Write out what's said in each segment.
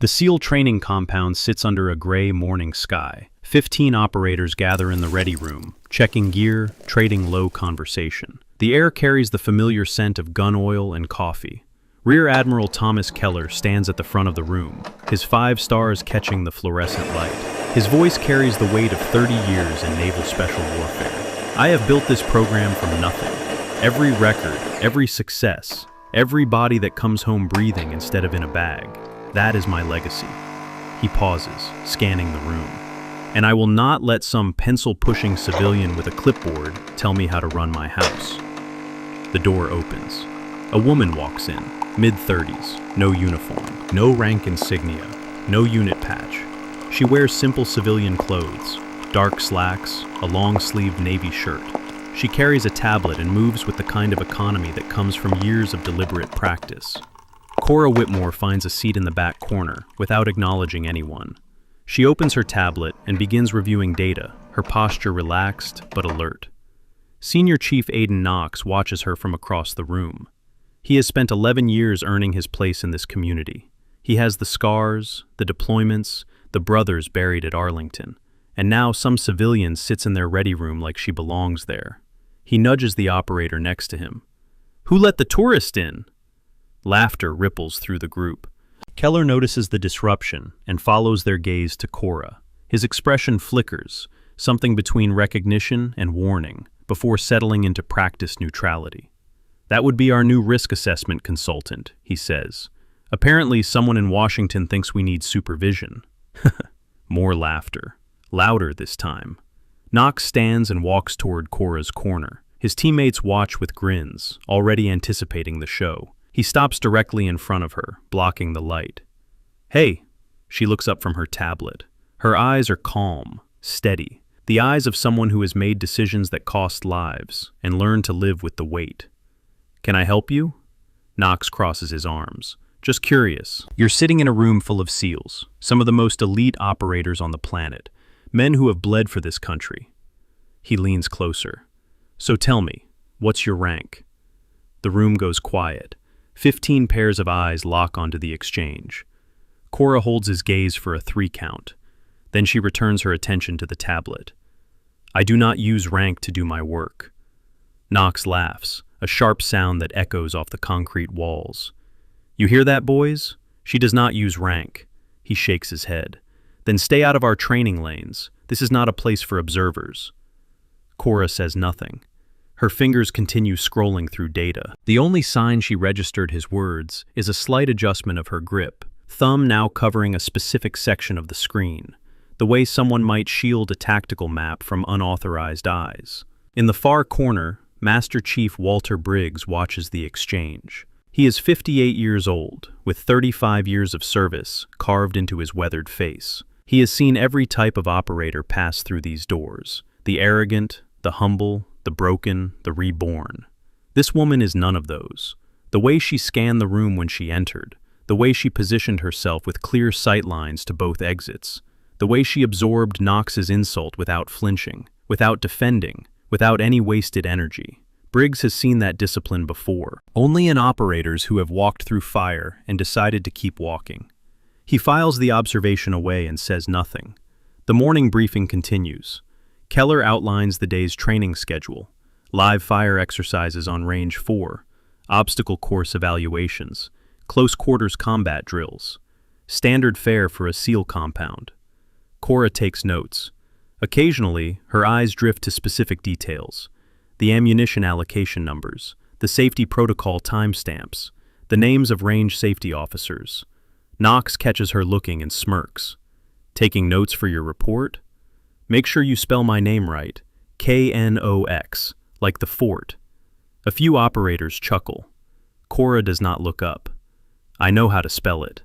The SEAL training compound sits under a gray morning sky. 15 operators gather in the ready room, checking gear, trading low conversation. The air carries the familiar scent of gun oil and coffee. Rear Admiral Thomas Keller stands at the front of the room, his 5 stars catching the fluorescent light. His voice carries the weight of 30 years in naval special warfare. I have built this program from nothing. Every record, every success, every body that comes home breathing instead of in a bag. That is my legacy. He pauses, scanning the room. And I will not let some pencil-pushing civilian with a clipboard tell me how to run my house. The door opens. A woman walks in, mid-30s, no uniform, no rank insignia, no unit patch. She wears simple civilian clothes, dark slacks, a long-sleeved navy shirt. She carries a tablet and moves with the kind of economy that comes from years of deliberate practice. Cora Whitmore finds a seat in the back corner, without acknowledging anyone. She opens her tablet and begins reviewing data, her posture relaxed but alert. Senior Chief Aiden Knox watches her from across the room. He has spent 11 years earning his place in this community. He has the scars, the deployments, the brothers buried at Arlington, and now some civilian sits in their ready room like she belongs there. He nudges the operator next to him. "Who let the tourist in?" Laughter ripples through the group. Keller notices the disruption and follows their gaze to Cora. His expression flickers, something between recognition and warning, before settling into practice neutrality. "That would be our new risk assessment consultant," he says. "Apparently someone in Washington thinks we need supervision." More laughter, louder this time. Knox stands and walks toward Cora's corner. His teammates watch with grins, already anticipating the show. He stops directly in front of her, blocking the light. "Hey!" She looks up from her tablet. Her eyes are calm, steady, the eyes of someone who has made decisions that cost lives and learned to live with the weight. "Can I help you?" Knox crosses his arms. "Just curious. You're sitting in a room full of SEALs, some of the most elite operators on the planet, men who have bled for this country." He leans closer. "So tell me, what's your rank?" The room goes quiet. 15 pairs of eyes lock onto the exchange. Cora holds his gaze for a 3 count. Then she returns her attention to the tablet. "I do not use rank to do my work." Knox laughs, a sharp sound that echoes off the concrete walls. "You hear that, boys? She does not use rank." He shakes his head. "Then stay out of our training lanes. This is not a place for observers." Cora says nothing. Her fingers continue scrolling through data. The only sign she registered his words is a slight adjustment of her grip, thumb now covering a specific section of the screen, the way someone might shield a tactical map from unauthorized eyes. In the far corner, Master Chief Walter Briggs watches the exchange. He is 58 years old, with 35 years of service carved into his weathered face. He has seen every type of operator pass through these doors, the arrogant, the humble, the broken, the reborn. This woman is none of those. The way she scanned the room when she entered, the way she positioned herself with clear sight lines to both exits, the way she absorbed Knox's insult without flinching, without defending, without any wasted energy. Briggs has seen that discipline before, only in operators who have walked through fire and decided to keep walking. He files the observation away and says nothing. The morning briefing continues. Keller outlines the day's training schedule, live fire exercises on Range 4, obstacle course evaluations, close quarters combat drills, standard fare for a SEAL compound. Cora takes notes. Occasionally, her eyes drift to specific details, the ammunition allocation numbers, the safety protocol timestamps, the names of range safety officers. Knox catches her looking and smirks. "Taking notes for your report? Make sure you spell my name right, Knox, like the fort." A few operators chuckle. Cora does not look up. "I know how to spell it."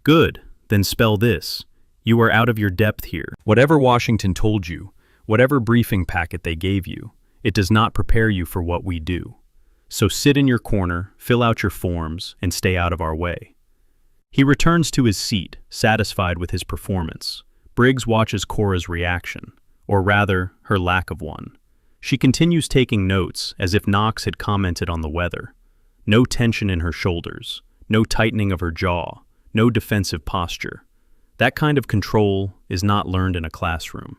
"Good, then spell this. You are out of your depth here. Whatever Washington told you, whatever briefing packet they gave you, it does not prepare you for what we do. So sit in your corner, fill out your forms, and stay out of our way." He returns to his seat, satisfied with his performance. Briggs watches Cora's reaction, or rather, her lack of one. She continues taking notes as if Knox had commented on the weather. No tension in her shoulders, no tightening of her jaw, no defensive posture. That kind of control is not learned in a classroom.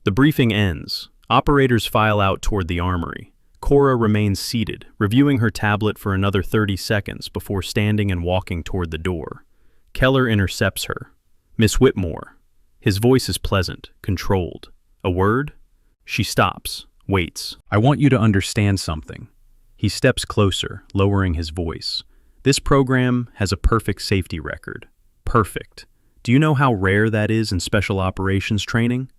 The briefing ends. Operators file out toward the armory. Cora remains seated, reviewing her tablet for another 30 seconds before standing and walking toward the door. Keller intercepts her. "Miss Whitmore." His voice is pleasant, controlled. "A word?" She stops, waits. "I want you to understand something." He steps closer, lowering his voice. "This program has a perfect safety record. Perfect. Do you know how rare that is in special operations training?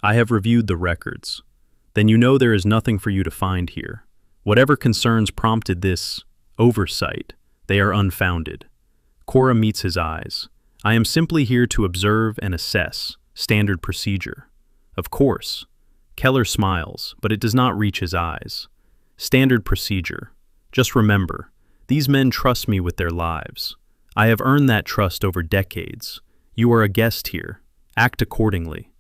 I have reviewed the records. Then you know there is nothing for you to find here. Whatever concerns prompted this oversight, they are unfounded." Cora meets his eyes. "I am simply here to observe and assess. Standard procedure." "Of course." Keller smiles, but it does not reach his eyes. "Standard procedure. Just remember, these men trust me with their lives. I have earned that trust over decades. You are a guest here. Act accordingly."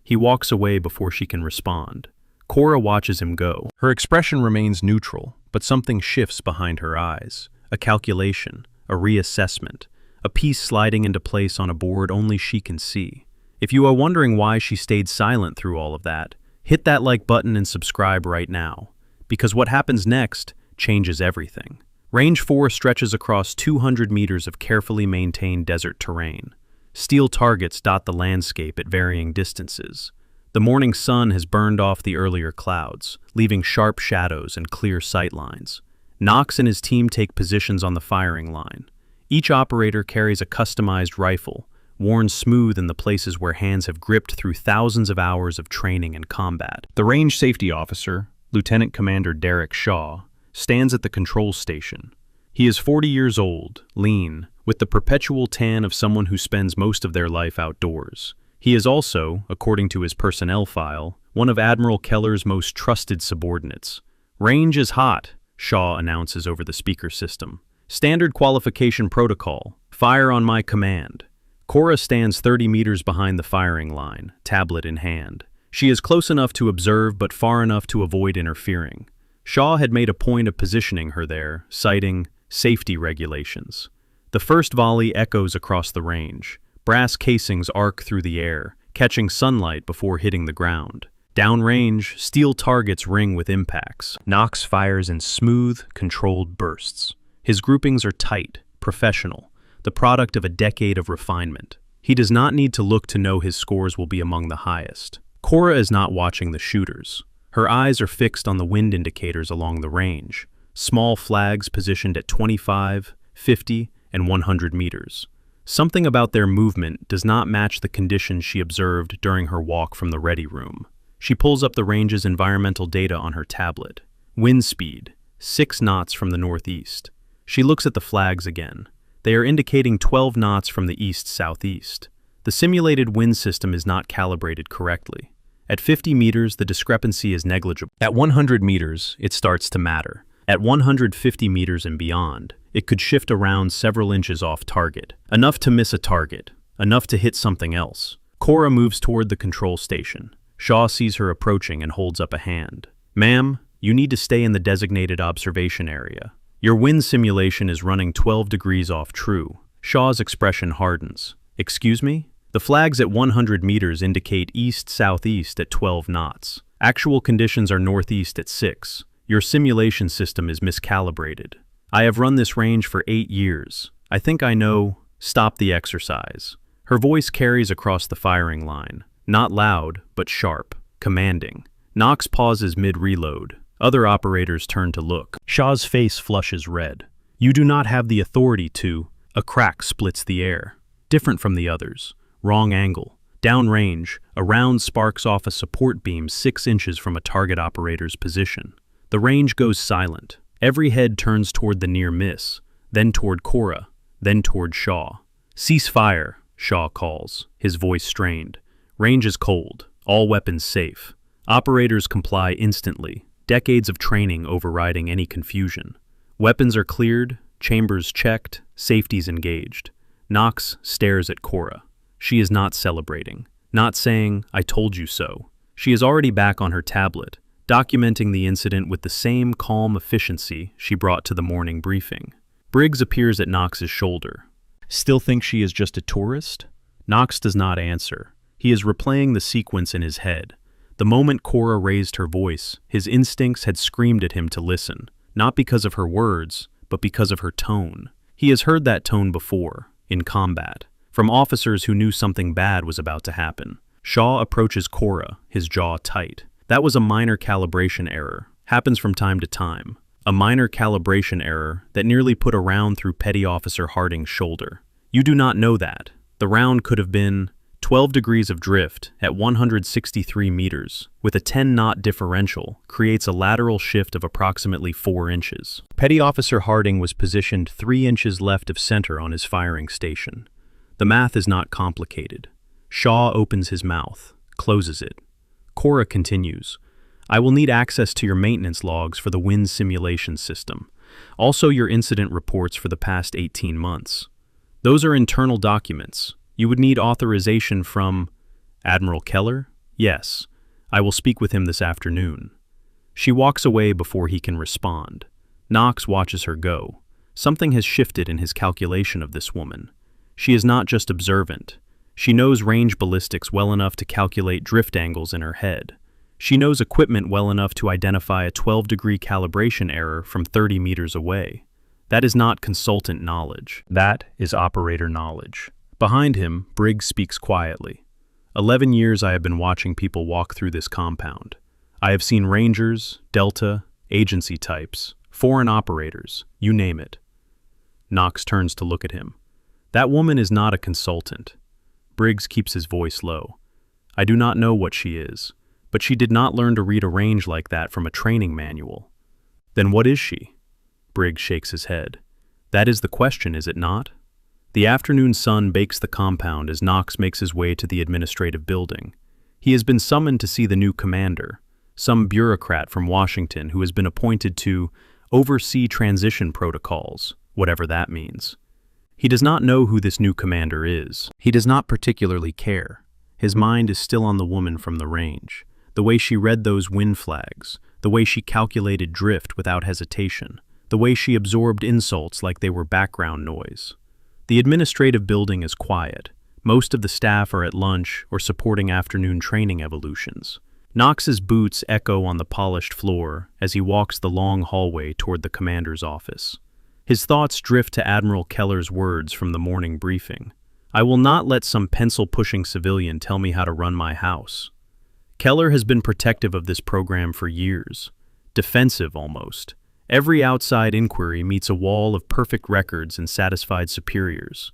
He walks away before she can respond. Cora watches him go. Her expression remains neutral, but something shifts behind her eyes. A calculation, a reassessment, a piece sliding into place on a board only she can see. If you are wondering why she stayed silent through all of that, hit that like button and subscribe right now, because what happens next changes everything. Range 4 stretches across 200 meters of carefully maintained desert terrain. Steel targets dot the landscape at varying distances. The morning sun has burned off the earlier clouds, leaving sharp shadows and clear sight lines. Knox and his team take positions on the firing line. Each operator carries a customized rifle, worn smooth in the places where hands have gripped through thousands of hours of training and combat. The range safety officer, Lieutenant Commander Derek Shaw, stands at the control station. He is 40 years old, lean, with the perpetual tan of someone who spends most of their life outdoors. He is also, according to his personnel file, one of Admiral Keller's most trusted subordinates. "Range is hot," Shaw announces over the speaker system. "Standard qualification protocol. Fire on my command." Cora stands 30 meters behind the firing line, tablet in hand. She is close enough to observe but far enough to avoid interfering. Shaw had made a point of positioning her there, citing safety regulations. The first volley echoes across the range. Brass casings arc through the air, catching sunlight before hitting the ground. Downrange, steel targets ring with impacts. Knox fires in smooth, controlled bursts. His groupings are tight, professional, the product of a decade of refinement. He does not need to look to know his scores will be among the highest. Cora is not watching the shooters. Her eyes are fixed on the wind indicators along the range, small flags positioned at 25, 50, and 100 meters. Something about their movement does not match the conditions she observed during her walk from the ready room. She pulls up the range's environmental data on her tablet. Wind speed, 6 knots from the northeast. She looks at the flags again. They are indicating 12 knots from the east-southeast. The simulated wind system is not calibrated correctly. At 50 meters, the discrepancy is negligible. At 100 meters, it starts to matter. At 150 meters and beyond, it could shift around several inches off target. Enough to miss a target, enough to hit something else. Cora moves toward the control station. Shaw sees her approaching and holds up a hand. "Ma'am, you need to stay in the designated observation area. Your wind simulation is running 12 degrees off true." Shaw's expression hardens. "Excuse me?" The flags at 100 meters indicate east-southeast at 12 knots. Actual conditions are northeast at 6. Your simulation system is miscalibrated. I have run this range for 8 years. I think I know. Stop the exercise. Her voice carries across the firing line. Not loud, but sharp, commanding. Knox pauses mid-reload. Other operators turn to look. Shaw's face flushes red. "You do not have the authority to." A crack splits the air. Different from the others. Wrong angle. Downrange, a round sparks off a support beam 6 inches from a target operator's position. The range goes silent. Every head turns toward the near miss, then toward Cora, then toward Shaw. "Cease fire," Shaw calls, his voice strained. Range is cold, all weapons safe. Operators comply instantly, decades of training overriding any confusion. Weapons are cleared, chambers checked, safeties engaged. Knox stares at Cora. She is not celebrating, not saying, "I told you so." She is already back on her tablet, documenting the incident with the same calm efficiency she brought to the morning briefing. Briggs appears at Knox's shoulder. Still think she is just a tourist? Knox does not answer. He is replaying the sequence in his head. The moment Cora raised her voice, his instincts had screamed at him to listen, not because of her words, but because of her tone. He has heard that tone before, in combat, from officers who knew something bad was about to happen. Shaw approaches Cora, his jaw tight. That was a minor calibration error. Happens from time to time. A minor calibration error that nearly put a round through Petty Officer Harding's shoulder. You do not know that. The round could have been 12 degrees of drift at 163 meters, with a 10-knot differential, creates a lateral shift of approximately 4 inches. Petty Officer Harding was positioned 3 inches left of center on his firing station. The math is not complicated. Shaw opens his mouth, closes it. Cora continues. I will need access to your maintenance logs for the wind simulation system. Also your incident reports for the past 18 months. Those are internal documents. You would need authorization from Admiral Keller? Yes. I will speak with him this afternoon. She walks away before he can respond. Knox watches her go. Something has shifted in his calculation of this woman. She is not just observant. She knows range ballistics well enough to calculate drift angles in her head. She knows equipment well enough to identify a 12-degree calibration error from 30 meters away. That is not consultant knowledge. That is operator knowledge. Behind him, Briggs speaks quietly. 11 years I have been watching people walk through this compound. I have seen Rangers, Delta, agency types, foreign operators, you name it. Knox turns to look at him. That woman is not a consultant. Briggs keeps his voice low. I do not know what she is, but she did not learn to read a range like that from a training manual. Then what is she? Briggs shakes his head. That is the question, is it not? The afternoon sun bakes the compound as Knox makes his way to the administrative building. He has been summoned to see the new commander, some bureaucrat from Washington who has been appointed to oversee transition protocols, whatever that means. He does not know who this new commander is. He does not particularly care. His mind is still on the woman from the range, the way she read those wind flags, the way she calculated drift without hesitation, the way she absorbed insults like they were background noise. The administrative building is quiet. Most of the staff are at lunch or supporting afternoon training evolutions. Knox's boots echo on the polished floor as he walks the long hallway toward the commander's office. His thoughts drift to Admiral Keller's words from the morning briefing. I will not let some pencil-pushing civilian tell me how to run my house. Keller has been protective of this program for years. Defensive, almost. Every outside inquiry meets a wall of perfect records and satisfied superiors.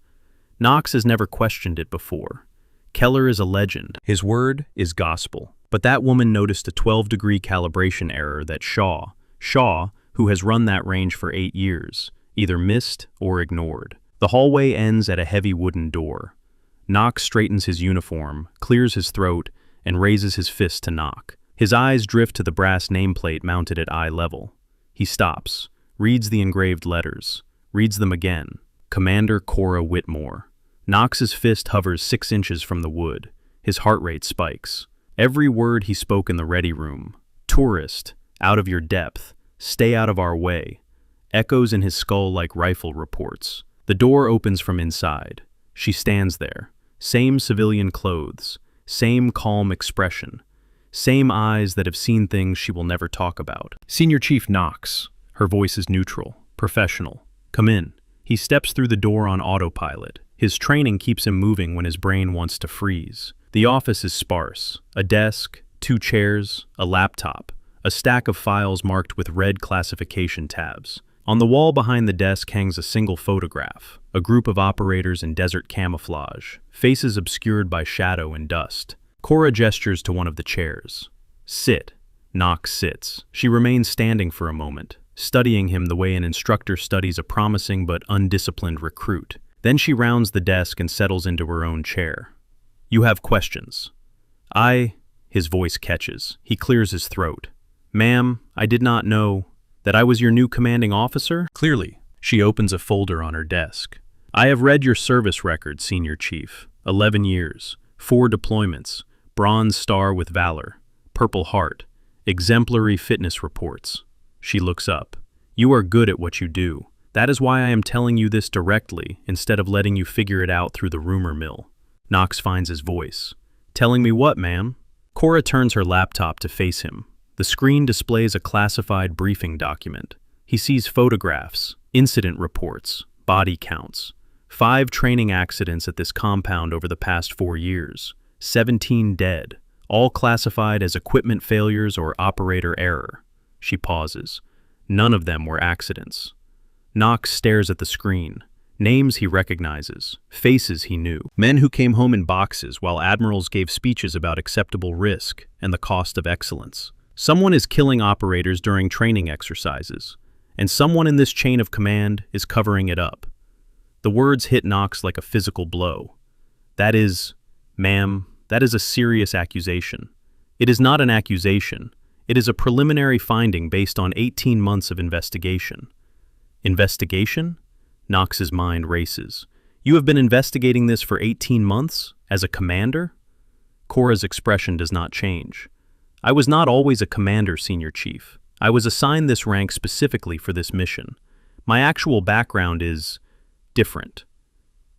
Knox has never questioned it before. Keller is a legend. His word is gospel. But that woman noticed a 12-degree calibration error that Shaw, who has run that range for 8 years, either missed or ignored. The hallway ends at a heavy wooden door. Knox straightens his uniform, clears his throat, and raises his fist to knock. His eyes drift to the brass nameplate mounted at eye level. He stops, reads the engraved letters, reads them again. Commander Cora Whitmore. Knox's fist hovers 6 inches from the wood. His heart rate spikes. Every word he spoke in the ready room, tourist, out of your depth, stay out of our way, echoes in his skull like rifle reports. The door opens from inside. She stands there. Same civilian clothes, same calm expression, same eyes that have seen things she will never talk about. Senior Chief Knox. Her voice is neutral, professional. Come in. He steps through the door on autopilot. His training keeps him moving when his brain wants to freeze. The office is sparse. A desk, 2 chairs, a laptop, a stack of files marked with red classification tabs. On the wall behind the desk hangs a single photograph, a group of operators in desert camouflage, faces obscured by shadow and dust. Cora gestures to one of the chairs. Sit. Knox sits. She remains standing for a moment, studying him the way an instructor studies a promising but undisciplined recruit. Then she rounds the desk and settles into her own chair. You have questions. His voice catches. He clears his throat. Ma'am, I did not know that I was your new commanding officer? Clearly. She opens a folder on her desk. I have read your service record, Senior Chief. 11 years, 4 deployments, Bronze Star with Valor, Purple Heart, exemplary fitness reports. She looks up. You are good at what you do. That is why I am telling you this directly, instead of letting you figure it out through the rumor mill. Knox finds his voice. Telling me what, ma'am? Cora turns her laptop to face him. The screen displays a classified briefing document. He sees photographs, incident reports, body counts. 5 training accidents at this compound over the past 4 years. 17 dead, all classified as equipment failures or operator error. She pauses. None of them were accidents. Knox stares at the screen. Names he recognizes, faces he knew. Men who came home in boxes while admirals gave speeches about acceptable risk and the cost of excellence. Someone is killing operators during training exercises, and someone in this chain of command is covering it up. The words hit Knox like a physical blow. That is, ma'am, that is a serious accusation. It is not an accusation. It is a preliminary finding based on 18 months of investigation. Investigation? Knox's mind races. You have been investigating this for 18 months? As a commander? Cora's expression does not change. I was not always a commander, Senior Chief. I was assigned this rank specifically for this mission. My actual background is different.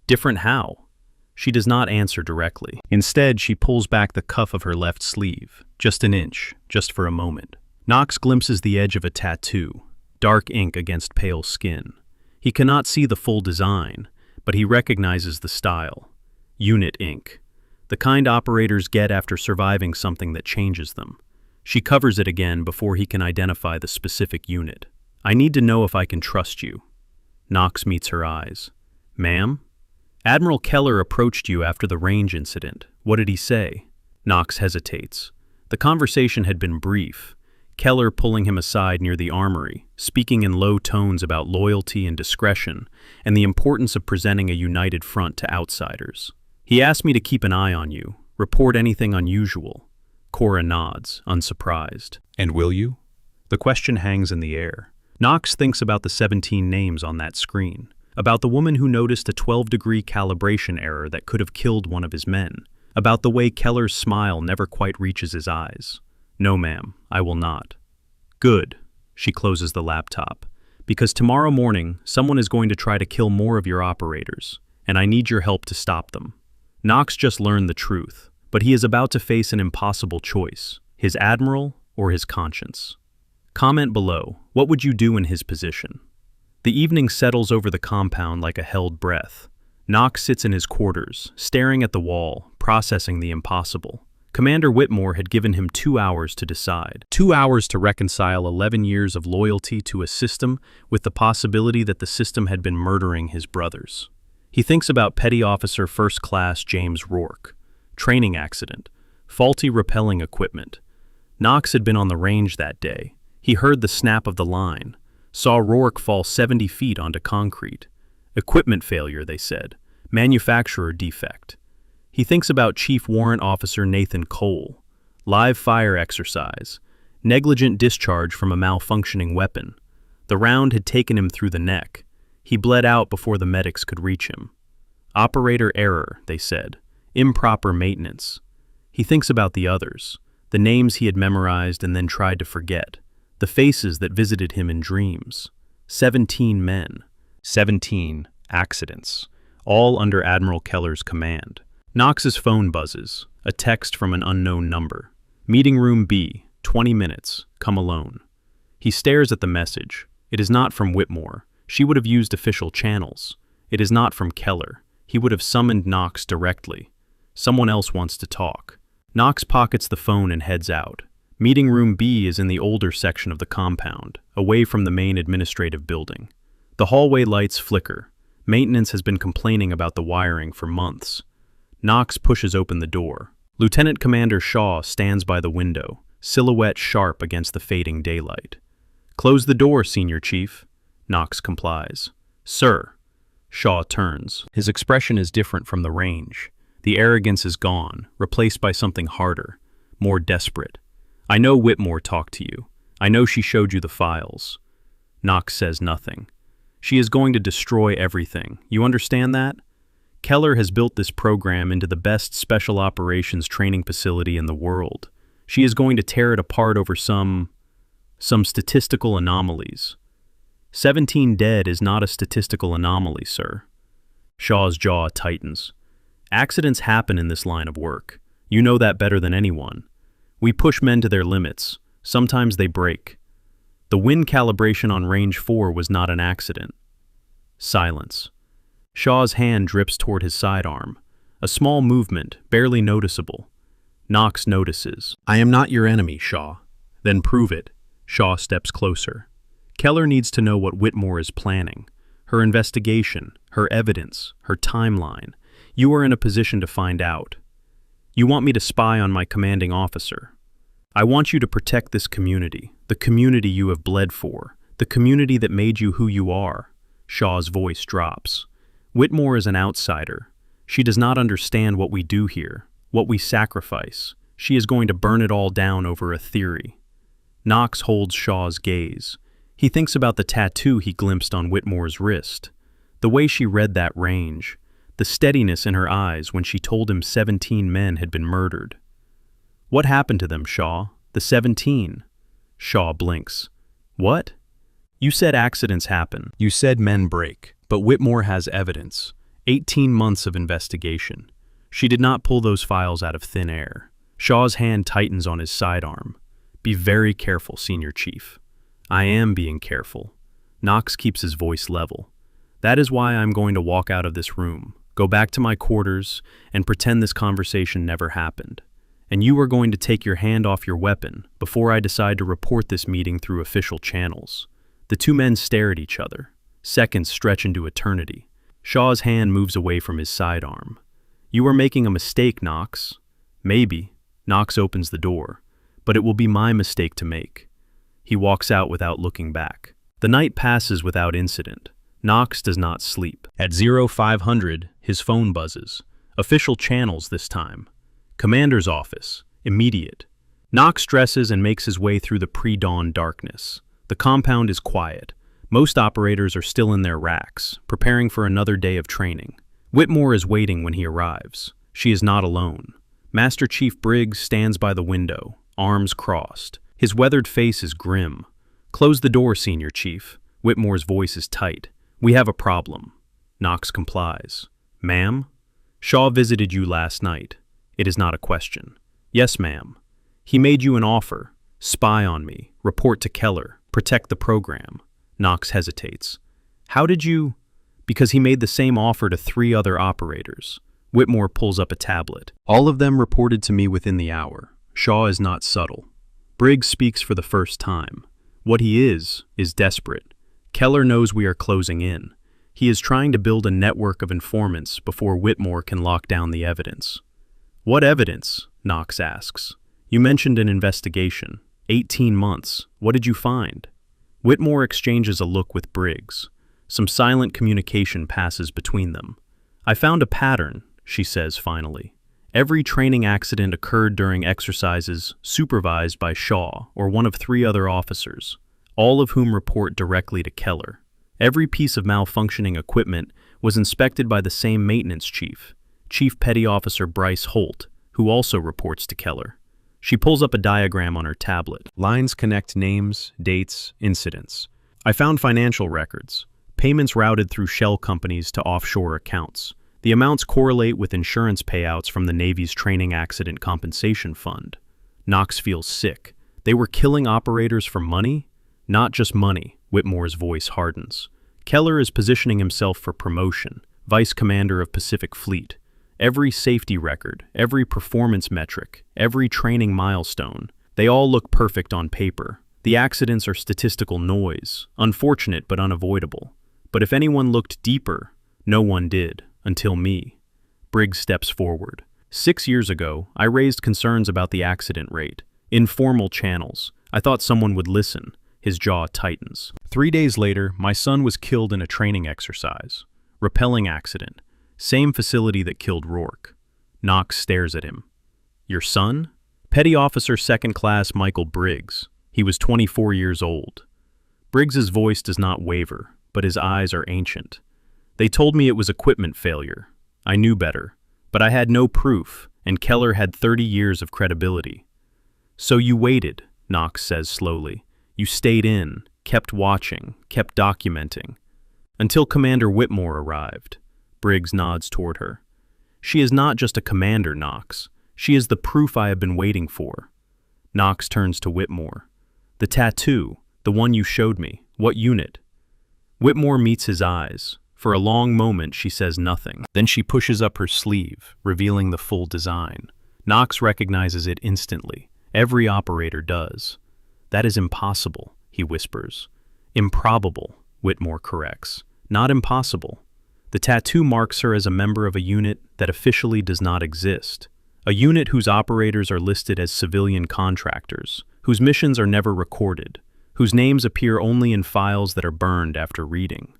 Different how? She does not answer directly. Instead, she pulls back the cuff of her left sleeve, just an inch, just for a moment. Knox glimpses the edge of a tattoo, dark ink against pale skin. He cannot see the full design, but he recognizes the style. Unit ink. The kind operators get after surviving something that changes them. She covers it again before he can identify the specific unit. I need to know if I can trust you. Knox meets her eyes. Ma'am? Admiral Keller approached you after the range incident. What did he say? Knox hesitates. The conversation had been brief. Keller pulling him aside near the armory, speaking in low tones about loyalty and discretion, and the importance of presenting a united front to outsiders. He asked me to keep an eye on you, report anything unusual. Cora nods, unsurprised. And will you? The question hangs in the air. Knox thinks about the 17 names on that screen, about the woman who noticed a 12-degree calibration error that could have killed one of his men, about the way Keller's smile never quite reaches his eyes. No, ma'am, I will not. Good. She closes the laptop. Because tomorrow morning, someone is going to try to kill more of your operators, and I need your help to stop them. Knox just learned the truth, but he is about to face an impossible choice, his admiral or his conscience. Comment below, what would you do in his position? The evening settles over the compound like a held breath. Knox sits in his quarters, staring at the wall, processing the impossible. Commander Whitmore had given him 2 hours to decide. 2 hours to reconcile 11 years of loyalty to a system with the possibility that the system had been murdering his brothers. He thinks about Petty Officer First Class James Rourke. Training accident. Faulty rappelling equipment. Knox had been on the range that day. He heard the snap of the line. Saw Rourke fall 70 feet onto concrete. Equipment failure, they said. Manufacturer defect. He thinks about Chief Warrant Officer Nathan Cole. Live fire exercise. Negligent discharge from a malfunctioning weapon. The round had taken him through the neck. He bled out before the medics could reach him. Operator error, they said. Improper maintenance. He thinks about the others, the names he had memorized and then tried to forget, the faces that visited him in dreams. 17 men. 17 accidents, all under Admiral Keller's command. Knox's phone buzzes, a text from an unknown number. Meeting room B, 20 minutes, come alone. He stares at the message. It is not from Whitmore. She would have used official channels. It is not from Keller. He would have summoned Knox directly. Someone else wants to talk. Knox pockets the phone and heads out. Meeting room B is in the older section of the compound, away from the main administrative building. The hallway lights flicker. Maintenance has been complaining about the wiring for months. Knox pushes open the door. Lieutenant Commander Shaw stands by the window, silhouette sharp against the fading daylight. Close the door, Senior Chief. Knox complies. Sir. Shaw turns. His expression is different from the range. The arrogance is gone, replaced by something harder, more desperate. I know Whitmore talked to you. I know she showed you the files. Knox says nothing. She is going to destroy everything. You understand that? Keller has built this program into the best special operations training facility in the world. She is going to tear it apart over some statistical anomalies. 17 dead is not a statistical anomaly, sir. Shaw's jaw tightens. Accidents happen in this line of work. You know that better than anyone. We push men to their limits. Sometimes they break. The wind calibration on range 4 was not an accident. Silence. Shaw's hand drips toward his sidearm. A small movement, barely noticeable. Knox notices. I am not your enemy, Shaw. Then prove it. Shaw steps closer. Keller needs to know what Whitmore is planning. Her investigation, her evidence, her timeline. You are in a position to find out. You want me to spy on my commanding officer. I want you to protect this community, the community you have bled for, the community that made you who you are. Shaw's voice drops. Whitmore is an outsider. She does not understand what we do here, what we sacrifice. She is going to burn it all down over a theory. Knox holds Shaw's gaze. He thinks about the tattoo he glimpsed on Whitmore's wrist, the way she read that range, the steadiness in her eyes when she told him 17 men had been murdered. What happened to them, Shaw? The 17? Shaw blinks. What? You said accidents happen. You said men break. But Whitmore has evidence. 18 months of investigation. She did not pull those files out of thin air. Shaw's hand tightens on his sidearm. Be very careful, Senior Chief. I am being careful. Knox keeps his voice level. That is why I'm going to walk out of this room, go back to my quarters, and pretend this conversation never happened. And you are going to take your hand off your weapon before I decide to report this meeting through official channels. The two men stare at each other. Seconds stretch into eternity. Shaw's hand moves away from his sidearm. You are making a mistake, Knox. Maybe. Knox opens the door. But it will be my mistake to make. He walks out without looking back. The night passes without incident. Knox does not sleep. At 0500, his phone buzzes. Official channels this time. Commander's office. Immediate. Knox dresses and makes his way through the pre-dawn darkness. The compound is quiet. Most operators are still in their racks, preparing for another day of training. Whitmore is waiting when he arrives. She is not alone. Master Chief Briggs stands by the window, arms crossed. His weathered face is grim. Close the door, Senior Chief. Whitmore's voice is tight. We have a problem. Knox complies. Ma'am? Shaw visited you last night. It is not a question. Yes, ma'am. He made you an offer. Spy on me. Report to Keller. Protect the program. Knox hesitates. How did you? Because he made the same offer to 3 other operators. Whitmore pulls up a tablet. All of them reported to me within the hour. Shaw is not subtle. Briggs speaks for the first time. What he is desperate. Keller knows we are closing in. He is trying to build a network of informants before Whitmore can lock down the evidence. What evidence? Knox asks. You mentioned an investigation. 18 months. What did you find? Whitmore exchanges a look with Briggs. Some silent communication passes between them. I found a pattern, she says finally. Every training accident occurred during exercises supervised by Shaw or one of 3 other officers, all of whom report directly to Keller. Every piece of malfunctioning equipment was inspected by the same maintenance chief, Chief Petty Officer Bryce Holt, who also reports to Keller. She pulls up a diagram on her tablet. Lines connect names, dates, incidents. I found financial records, payments routed through shell companies to offshore accounts. The amounts correlate with insurance payouts from the Navy's Training Accident Compensation Fund. Knox feels sick. They were killing operators for money? Not just money, Whitmore's voice hardens. Keller is positioning himself for promotion, Vice Commander of Pacific Fleet. Every safety record, every performance metric, every training milestone, they all look perfect on paper. The accidents are statistical noise, unfortunate but unavoidable. But if anyone looked deeper, no one did. Until me. Briggs steps forward. 6 years ago, I raised concerns about the accident rate. Informal channels. I thought someone would listen. His jaw tightens. 3 days later, my son was killed in a training exercise. Rappelling accident. Same facility that killed Rourke. Knox stares at him. Your son? Petty Officer 2nd Class Michael Briggs. He was 24 years old. Briggs's voice does not waver, but his eyes are ancient. They told me it was equipment failure. I knew better, but I had no proof, and Keller had 30 years of credibility. So you waited, Knox says slowly. You stayed in, kept watching, kept documenting, until Commander Whitmore arrived. Briggs nods toward her. She is not just a commander, Knox. She is the proof I have been waiting for. Knox turns to Whitmore. The tattoo, the one you showed me, what unit? Whitmore meets his eyes. For a long moment, she says nothing. Then she pushes up her sleeve, revealing the full design. Knox recognizes it instantly. Every operator does. That is impossible, he whispers. Improbable, Whitmore corrects. Not impossible. The tattoo marks her as a member of a unit that officially does not exist. A unit whose operators are listed as civilian contractors, whose missions are never recorded, whose names appear only in files that are burned after reading.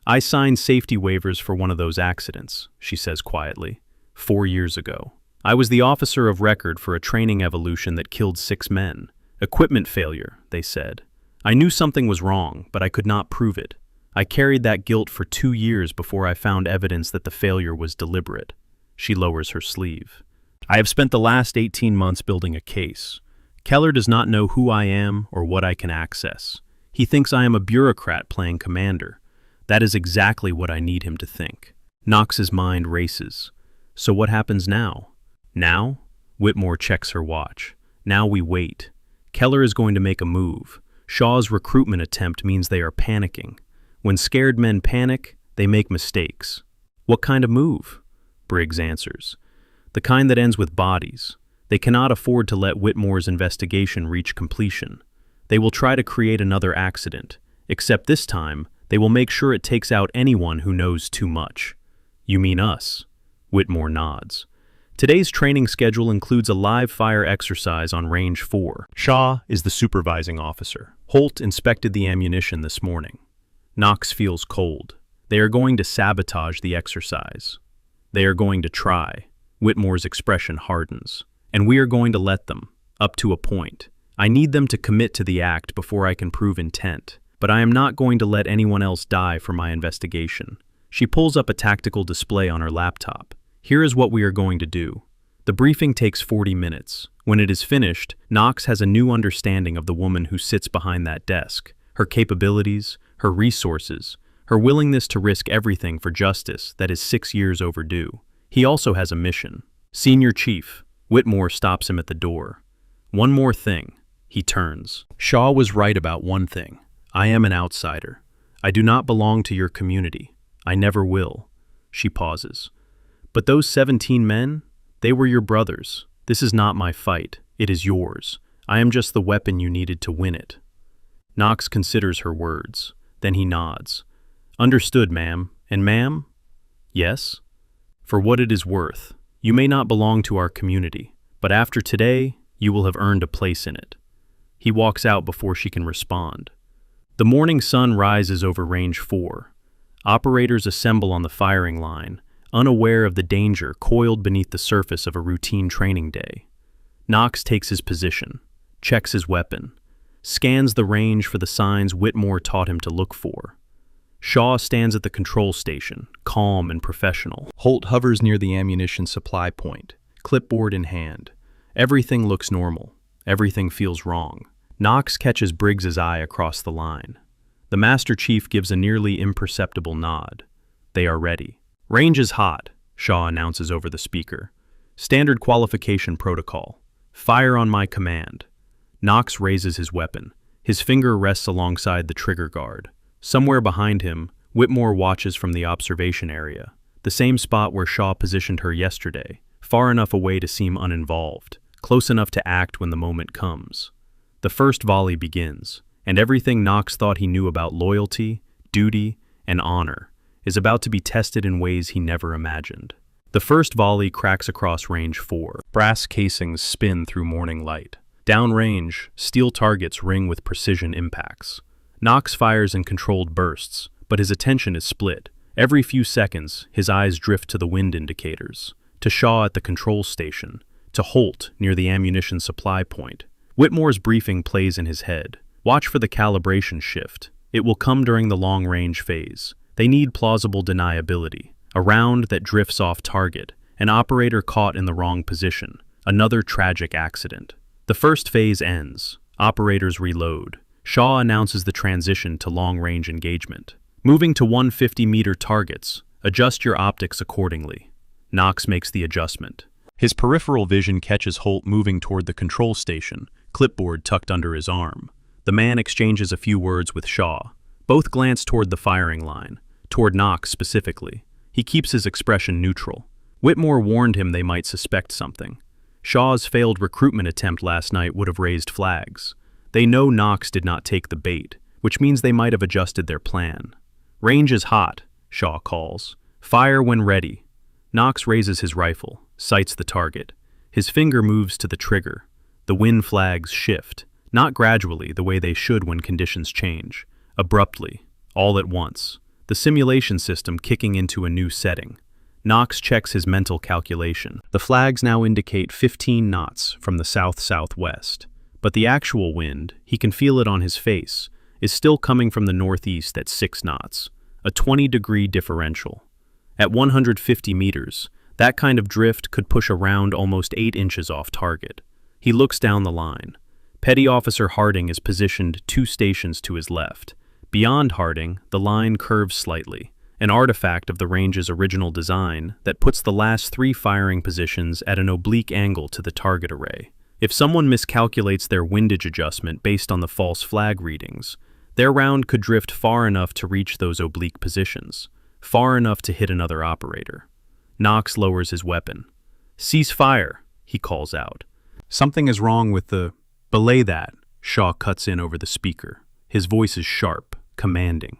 I signed safety waivers for one of those accidents, she says quietly, 4 years ago. I was the officer of record for a training evolution that killed 6 men. Equipment failure, they said. I knew something was wrong, but I could not prove it. I carried that guilt for 2 years before I found evidence that the failure was deliberate. She lowers her sleeve. I have spent the last 18 months building a case. Keller does not know who I am or what I can access. He thinks I am a bureaucrat playing commander. That is exactly what I need him to think. Knox's mind races. So what happens now? Now? Whitmore checks her watch. Now we wait. Keller is going to make a move. Shaw's recruitment attempt means they are panicking. When scared men panic, they make mistakes. What kind of move? Briggs answers. The kind that ends with bodies. They cannot afford to let Whitmore's investigation reach completion. They will try to create another accident, except this time, they will make sure it takes out anyone who knows too much. You mean us? Whitmore nods. Today's training schedule includes a live fire exercise on Range 4. Shaw is the supervising officer. Holt inspected the ammunition this morning. Knox feels cold. They are going to sabotage the exercise. They are going to try. Whitmore's expression hardens. And we are going to let them, up to a point. I need them to commit to the act before I can prove intent. But I am not going to let anyone else die for my investigation. She pulls up a tactical display on her laptop. Here is what we are going to do. The briefing takes 40 minutes. When it is finished, Knox has a new understanding of the woman who sits behind that desk, her capabilities, her resources, her willingness to risk everything for justice that is 6 years overdue. He also has a mission. Senior Chief. Whitmore stops him at the door. One more thing. He turns. Shaw was right about one thing. I am an outsider. I do not belong to your community. I never will. She pauses. But those 17 men, they were your brothers. This is not my fight. It is yours. I am just the weapon you needed to win it. Knox considers her words. Then he nods. Understood, ma'am. And ma'am? Yes? For what it is worth. You may not belong to our community, but after today, you will have earned a place in it. He walks out before she can respond. The morning sun rises over Range 4. Operators assemble on the firing line, unaware of the danger coiled beneath the surface of a routine training day. Knox takes his position, checks his weapon, scans the range for the signs Whitmore taught him to look for. Shaw stands at the control station, calm and professional. Holt hovers near the ammunition supply point, clipboard in hand. Everything looks normal. Everything feels wrong. Knox catches Briggs's eye across the line. The Master Chief gives a nearly imperceptible nod. They are ready. Range is hot, Shaw announces over the speaker. Standard qualification protocol. Fire on my command. Knox raises his weapon. His finger rests alongside the trigger guard. Somewhere behind him, Whitmore watches from the observation area, the same spot where Shaw positioned her yesterday, far enough away to seem uninvolved, close enough to act when the moment comes. The first volley begins, and everything Knox thought he knew about loyalty, duty, and honor is about to be tested in ways he never imagined. The first volley cracks across Range 4. Brass casings spin through morning light. Downrange, steel targets ring with precision impacts. Knox fires in controlled bursts, but his attention is split. Every few seconds, his eyes drift to the wind indicators, to Shaw at the control station, to Holt near the ammunition supply point. Whitmore's briefing plays in his head. Watch for the calibration shift. It will come during the long-range phase. They need plausible deniability, a round that drifts off target, an operator caught in the wrong position, another tragic accident. The first phase ends. Operators reload. Shaw announces the transition to long-range engagement. Moving to 150-meter targets, adjust your optics accordingly. Knox makes the adjustment. His peripheral vision catches Holt moving toward the control station, clipboard tucked under his arm. The man exchanges a few words with Shaw. Both glance toward the firing line, toward Knox specifically. He keeps his expression neutral. Whitmore warned him they might suspect something. Shaw's failed recruitment attempt last night would have raised flags. They know Knox did not take the bait, which means they might have adjusted their plan. Range is hot, Shaw calls. Fire when ready. Knox raises his rifle, sights the target. His finger moves to the trigger. The wind flags shift, not gradually the way they should when conditions change. Abruptly, all at once. The simulation system kicking into a new setting. Knox checks his mental calculation. The flags now indicate 15 knots from the south-southwest. But the actual wind, he can feel it on his face, is still coming from the northeast at 6 knots, a 20-degree differential. At 150 meters, that kind of drift could push a round almost 8 inches off target. He looks down the line. Petty Officer Harding is positioned 2 stations to his left. Beyond Harding, the line curves slightly, an artifact of the range's original design that puts the last 3 firing positions at an oblique angle to the target array. If someone miscalculates their windage adjustment based on the false flag readings, their round could drift far enough to reach those oblique positions, far enough to hit another operator. Knox lowers his weapon. "Cease fire," he calls out. "Something is wrong with the—" "Belay that," Shaw cuts in over the speaker. His voice is sharp, commanding.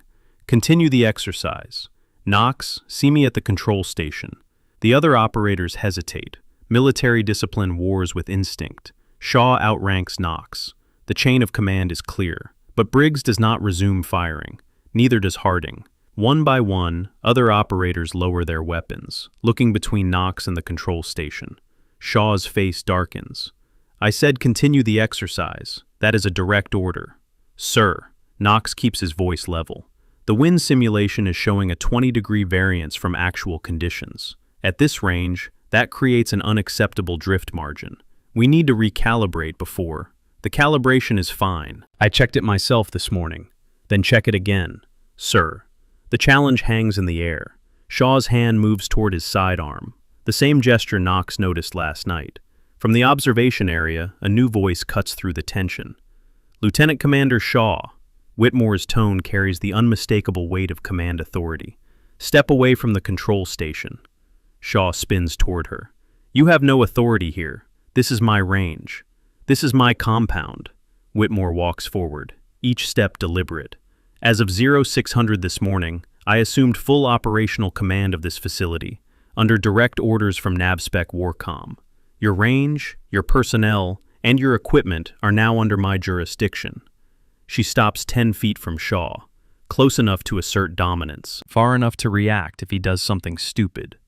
"Continue the exercise. Knox, see me at the control station." The other operators hesitate. Military discipline wars with instinct. Shaw outranks Knox. The chain of command is clear. But Briggs does not resume firing. Neither does Harding. One by one, other operators lower their weapons, looking between Knox and the control station. Shaw's face darkens. "I said continue the exercise. That is a direct order." "Sir." Knox keeps his voice level. The wind simulation is showing a 20-degree variance from actual conditions. At this range, that creates an unacceptable drift margin. We need to recalibrate before. The calibration is fine. I checked it myself this morning. Then check it again. Sir. The challenge hangs in the air. Shaw's hand moves toward his sidearm. The same gesture Knox noticed last night. From the observation area, a new voice cuts through the tension. "Lieutenant Commander Shaw." Whitmore's tone carries the unmistakable weight of command authority. "Step away from the control station." Shaw spins toward her. "You have no authority here. This is my range. This is my compound." Whitmore walks forward, each step deliberate. "As of 0600 this morning, I assumed full operational command of this facility, under direct orders from NAVSPEC WARCOM. Your range, your personnel, and your equipment are now under my jurisdiction." She stops 10 feet from Shaw, close enough to assert dominance, far enough to react if he does something stupid.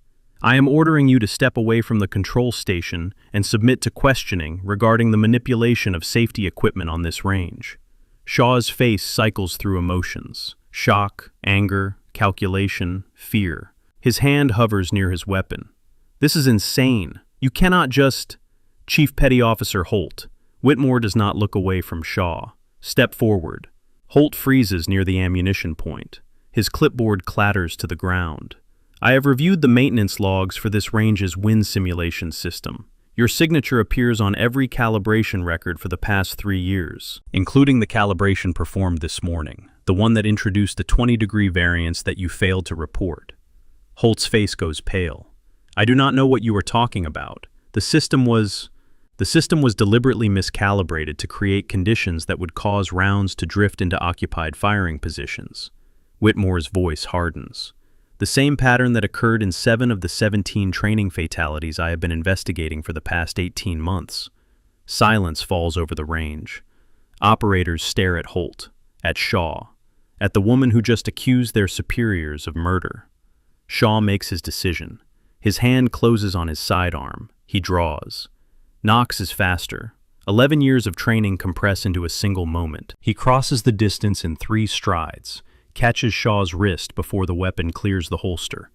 "I am ordering you to step away from the control station and submit to questioning regarding the manipulation of safety equipment on this range." Shaw's face cycles through emotions: shock, anger, calculation, fear. His hand hovers near his weapon. "This is insane. You cannot just—" "Chief Petty Officer Holt." Whitmore does not look away from Shaw. "Step forward." Holt freezes near the ammunition point. His clipboard clatters to the ground. "I have reviewed the maintenance logs for this range's wind simulation system. Your signature appears on every calibration record for the past 3 years, including the calibration performed this morning, the one that introduced the 20-degree variance that you failed to report." Holt's face goes pale. "I do not know what you are talking about. The system was deliberately miscalibrated to create conditions that would cause rounds to drift into occupied firing positions." Whitmore's voice hardens. "The same pattern that occurred in 7 of the 17 training fatalities I have been investigating for the past 18 months. Silence falls over the range. Operators stare at Holt, at Shaw, at the woman who just accused their superiors of murder. Shaw makes his decision. His hand closes on his sidearm. He draws. Knox is faster. 11 years of training compress into a single moment. He crosses the distance in 3 strides, catches Shaw's wrist before the weapon clears the holster,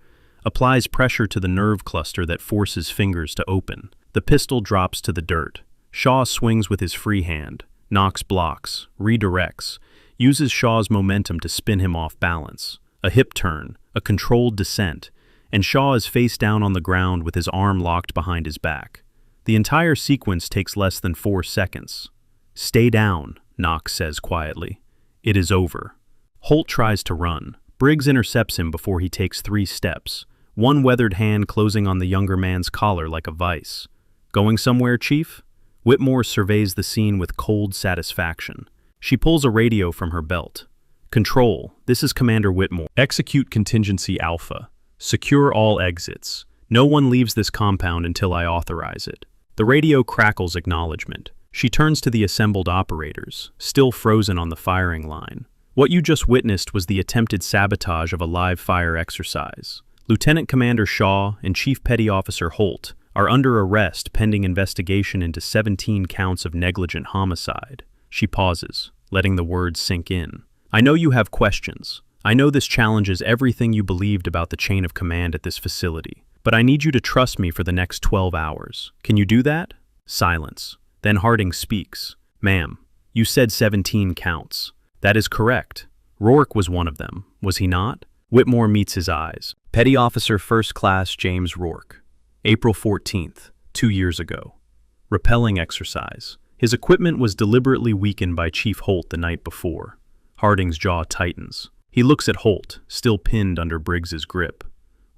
applies pressure to the nerve cluster that forces fingers to open. The pistol drops to the dirt. Shaw swings with his free hand. Knox blocks, redirects, uses Shaw's momentum to spin him off balance. A hip turn, a controlled descent, and Shaw is face down on the ground with his arm locked behind his back. The entire sequence takes less than 4 seconds. "Stay down," Knox says quietly. It is over. Holt tries to run. Briggs intercepts him before he takes 3 steps, one weathered hand closing on the younger man's collar like a vice. "Going somewhere, Chief?" Whitmore surveys the scene with cold satisfaction. She pulls a radio from her belt. "Control, this is Commander Whitmore. Execute Contingency Alpha. Secure all exits. No one leaves this compound until I authorize it." The radio crackles acknowledgement. She turns to the assembled operators, still frozen on the firing line. "What you just witnessed was the attempted sabotage of a live fire exercise. Lieutenant Commander Shaw and Chief Petty Officer Holt are under arrest pending investigation into 17 counts of negligent homicide." She pauses, letting the words sink in. "I know you have questions. I know this challenges everything you believed about the chain of command at this facility. But I need you to trust me for the next 12 hours. Can you do that?" Silence. Then Harding speaks. "Ma'am, you said 17 counts. That is correct. Rourke was one of them, was he not?" Whitmore meets his eyes. Petty Officer First Class James Rourke. April 14th, 2 years ago. Rappelling exercise. His equipment was deliberately weakened by Chief Holt the night before. Harding's jaw tightens. He looks at Holt, still pinned under Briggs's grip.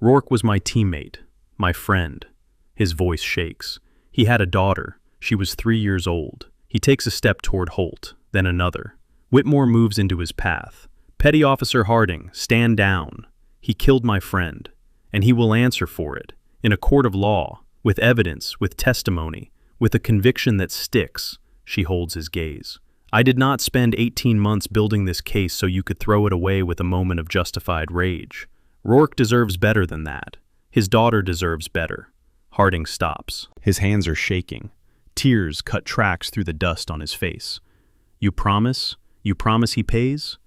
"Rourke was my teammate, my friend." His voice shakes. He had a daughter. She was 3 years old. He takes a step toward Holt, then another. Whitmore moves into his path. "Petty Officer Harding, stand down. He killed my friend, and he will answer for it, in a court of law, with evidence, with testimony, with a conviction that sticks." She holds his gaze. "I did not spend 18 months building this case so you could throw it away with a moment of justified rage. Rourke deserves better than that. His daughter deserves better." Harding stops. His hands are shaking. Tears cut tracks through the dust on his face. "You promise? You promise he pays?"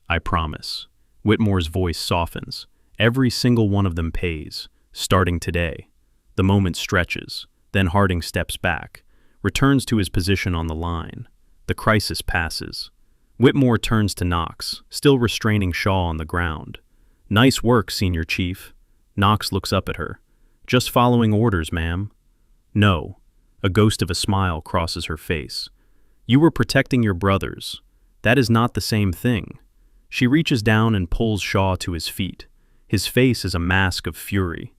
"I promise." Whitmore's voice softens. "Every single one of them pays, starting today." The moment stretches. Then Harding steps back, returns to his position on the line. The crisis passes. Whitmore turns to Knox, still restraining Shaw on the ground. "Nice work, Senior Chief." Knox looks up at her. "Just following orders, ma'am." "No." A ghost of a smile crosses her face. "You were protecting your brothers. That is not the same thing." She reaches down and pulls Shaw to his feet. His face is a mask of fury.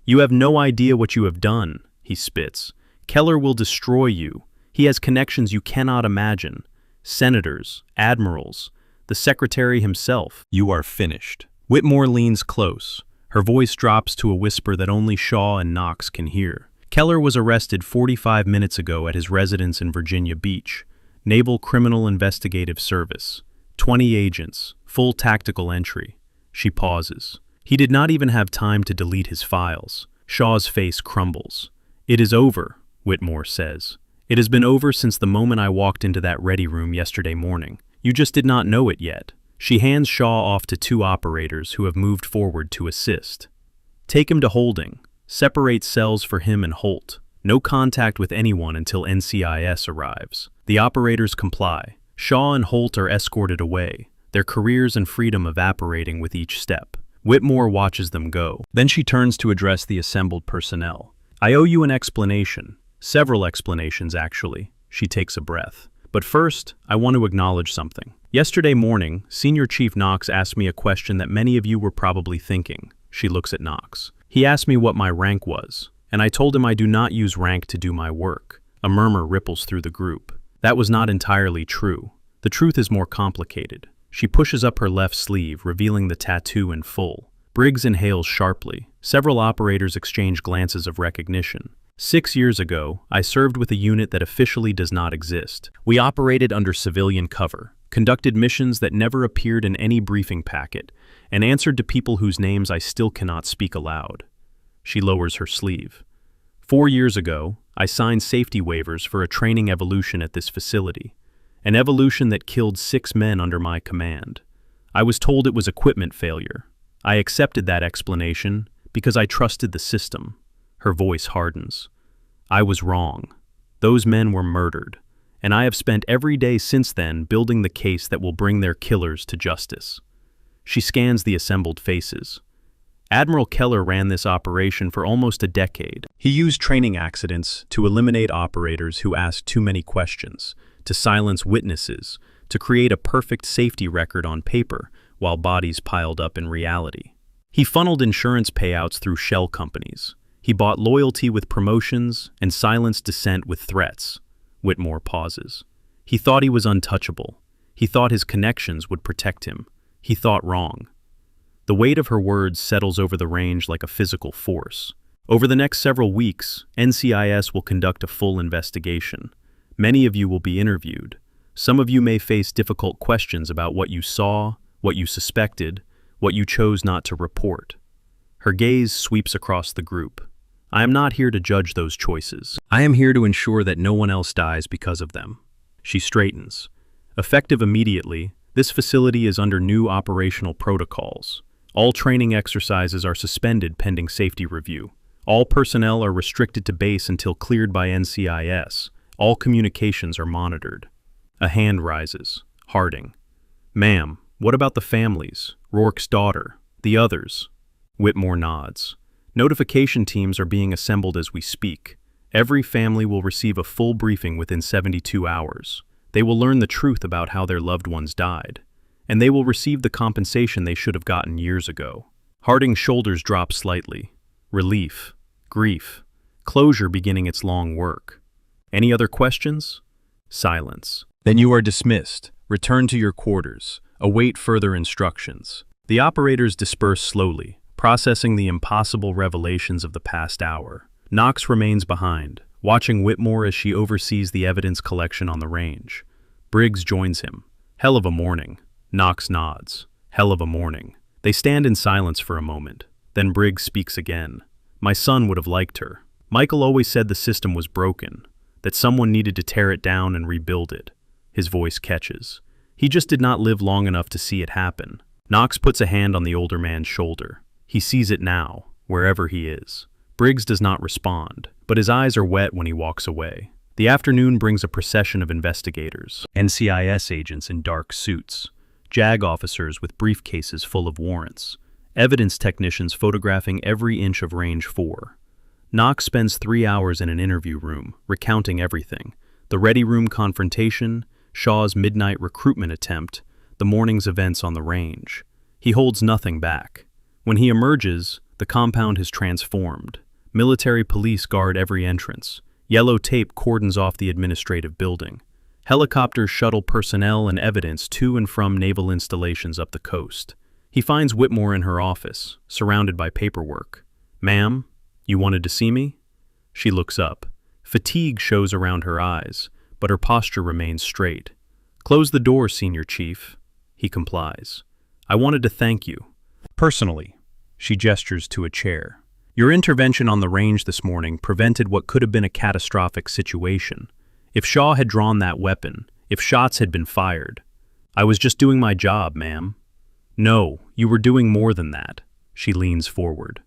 "You have no idea what you have done," he spits. "Keller will destroy you. He has connections you cannot imagine. Senators, admirals, the secretary himself. You are finished." Whitmore leans close. Her voice drops to a whisper that only Shaw and Knox can hear. "Keller was arrested 45 minutes ago at his residence in Virginia Beach. Naval Criminal Investigative Service. 20 agents, full tactical entry." She pauses. "He did not even have time to delete his files." Shaw's face crumbles. "It is over," Whitmore says. "It has been over since the moment I walked into that ready room yesterday morning. You just did not know it yet." She hands Shaw off to 2 operators who have moved forward to assist. "Take him to holding. Separate cells for him and Holt. No contact with anyone until NCIS arrives." The operators comply. Shaw and Holt are escorted away, their careers and freedom evaporating with each step. Whitmore watches them go. Then she turns to address the assembled personnel. "I owe you an explanation. Several explanations, actually." She takes a breath. "But first, I want to acknowledge something. Yesterday morning, Senior Chief Knox asked me a question that many of you were probably thinking." She looks at Knox. "He asked me what my rank was, and I told him I do not use rank to do my work." A murmur ripples through the group. That was not entirely true. The truth is more complicated. She pushes up her left sleeve, revealing the tattoo in full. Briggs inhales sharply. Several operators exchange glances of recognition. 6 years ago, I served with a unit that officially does not exist. We operated under civilian cover, conducted missions that never appeared in any briefing packet, and answered to people whose names I still cannot speak aloud. She lowers her sleeve. 4 years ago, I signed safety waivers for a training evolution at this facility, an evolution that killed 6 men under my command. I was told it was equipment failure. I accepted that explanation because I trusted the system. Her voice hardens. I was wrong. Those men were murdered, and I have spent every day since then building the case that will bring their killers to justice." She scans the assembled faces. Admiral Keller ran this operation for almost a decade. He used training accidents to eliminate operators who asked too many questions, to silence witnesses, to create a perfect safety record on paper while bodies piled up in reality. He funneled insurance payouts through shell companies. He bought loyalty with promotions and silenced dissent with threats. Whitmore pauses. He thought he was untouchable. He thought his connections would protect him. He thought wrong. The weight of her words settles over the range like a physical force. Over the next several weeks, NCIS will conduct a full investigation. Many of you will be interviewed. Some of you may face difficult questions about what you saw, what you suspected, what you chose not to report. Her gaze sweeps across the group. I am not here to judge those choices. I am here to ensure that no one else dies because of them. She straightens. Effective immediately, this facility is under new operational protocols. All training exercises are suspended pending safety review. All personnel are restricted to base until cleared by NCIS. All communications are monitored. A hand rises. Harding. "Ma'am, what about the families? Rourke's daughter? The others?" Whitmore nods. "Notification teams are being assembled as we speak. Every family will receive a full briefing within 72 hours. They will learn the truth about how their loved ones died. And they will receive the compensation they should have gotten years ago." Harding's shoulders drop slightly. Relief, grief, closure beginning its long work. Any other questions? Silence. "Then you are dismissed. Return to your quarters. Await further instructions." The operators disperse slowly, processing the impossible revelations of the past hour. Knox remains behind, watching Whitmore as she oversees the evidence collection on the range. Briggs joins him. "Hell of a morning." Knox nods. "Hell of a morning." They stand in silence for a moment. Then Briggs speaks again. "My son would have liked her. Michael always said the system was broken, that someone needed to tear it down and rebuild it." His voice catches. "He just did not live long enough to see it happen." Knox puts a hand on the older man's shoulder. He sees it now, wherever he is. Briggs does not respond, but his eyes are wet when he walks away. The afternoon brings a procession of investigators, NCIS agents in dark suits, JAG officers with briefcases full of warrants, evidence technicians photographing every inch of Range 4. Knox spends 3 hours in an interview room, recounting everything: the Ready Room confrontation, Shaw's midnight recruitment attempt, the morning's events on the range. He holds nothing back. When he emerges, the compound has transformed. Military police guard every entrance. Yellow tape cordons off the administrative building. Helicopters shuttle personnel and evidence to and from naval installations up the coast. He finds Whitmore in her office, surrounded by paperwork. "Ma'am, you wanted to see me?" She looks up. Fatigue shows around her eyes, but her posture remains straight. "Close the door, Senior Chief." He complies. "I wanted to thank you. Personally." She gestures to a chair. "Your intervention on the range this morning prevented what could have been a catastrophic situation. If Shaw had drawn that weapon, if shots had been fired, I was just doing my job, ma'am." "No, you were doing more than that." She leans forward.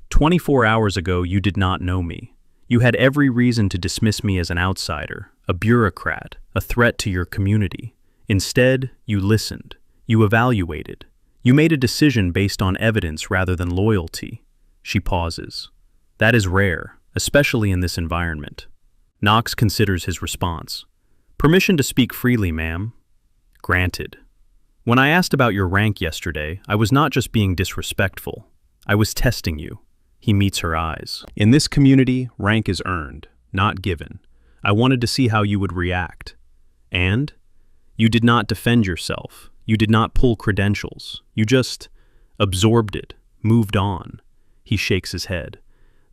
24 hours ago, you did not know me. You had every reason to dismiss me as an outsider, a bureaucrat, a threat to your community. Instead, you listened. You evaluated. You made a decision based on evidence rather than loyalty." She pauses. "That is rare, especially in this environment." Knox considers his response. "Permission to speak freely, ma'am." "Granted. When I asked about your rank yesterday, I was not just being disrespectful. I was testing you." He meets her eyes. "In this community, rank is earned, not given. I wanted to see how you would react." "And? You did not defend yourself. You did not pull credentials. You just absorbed it, moved on." He shakes his head.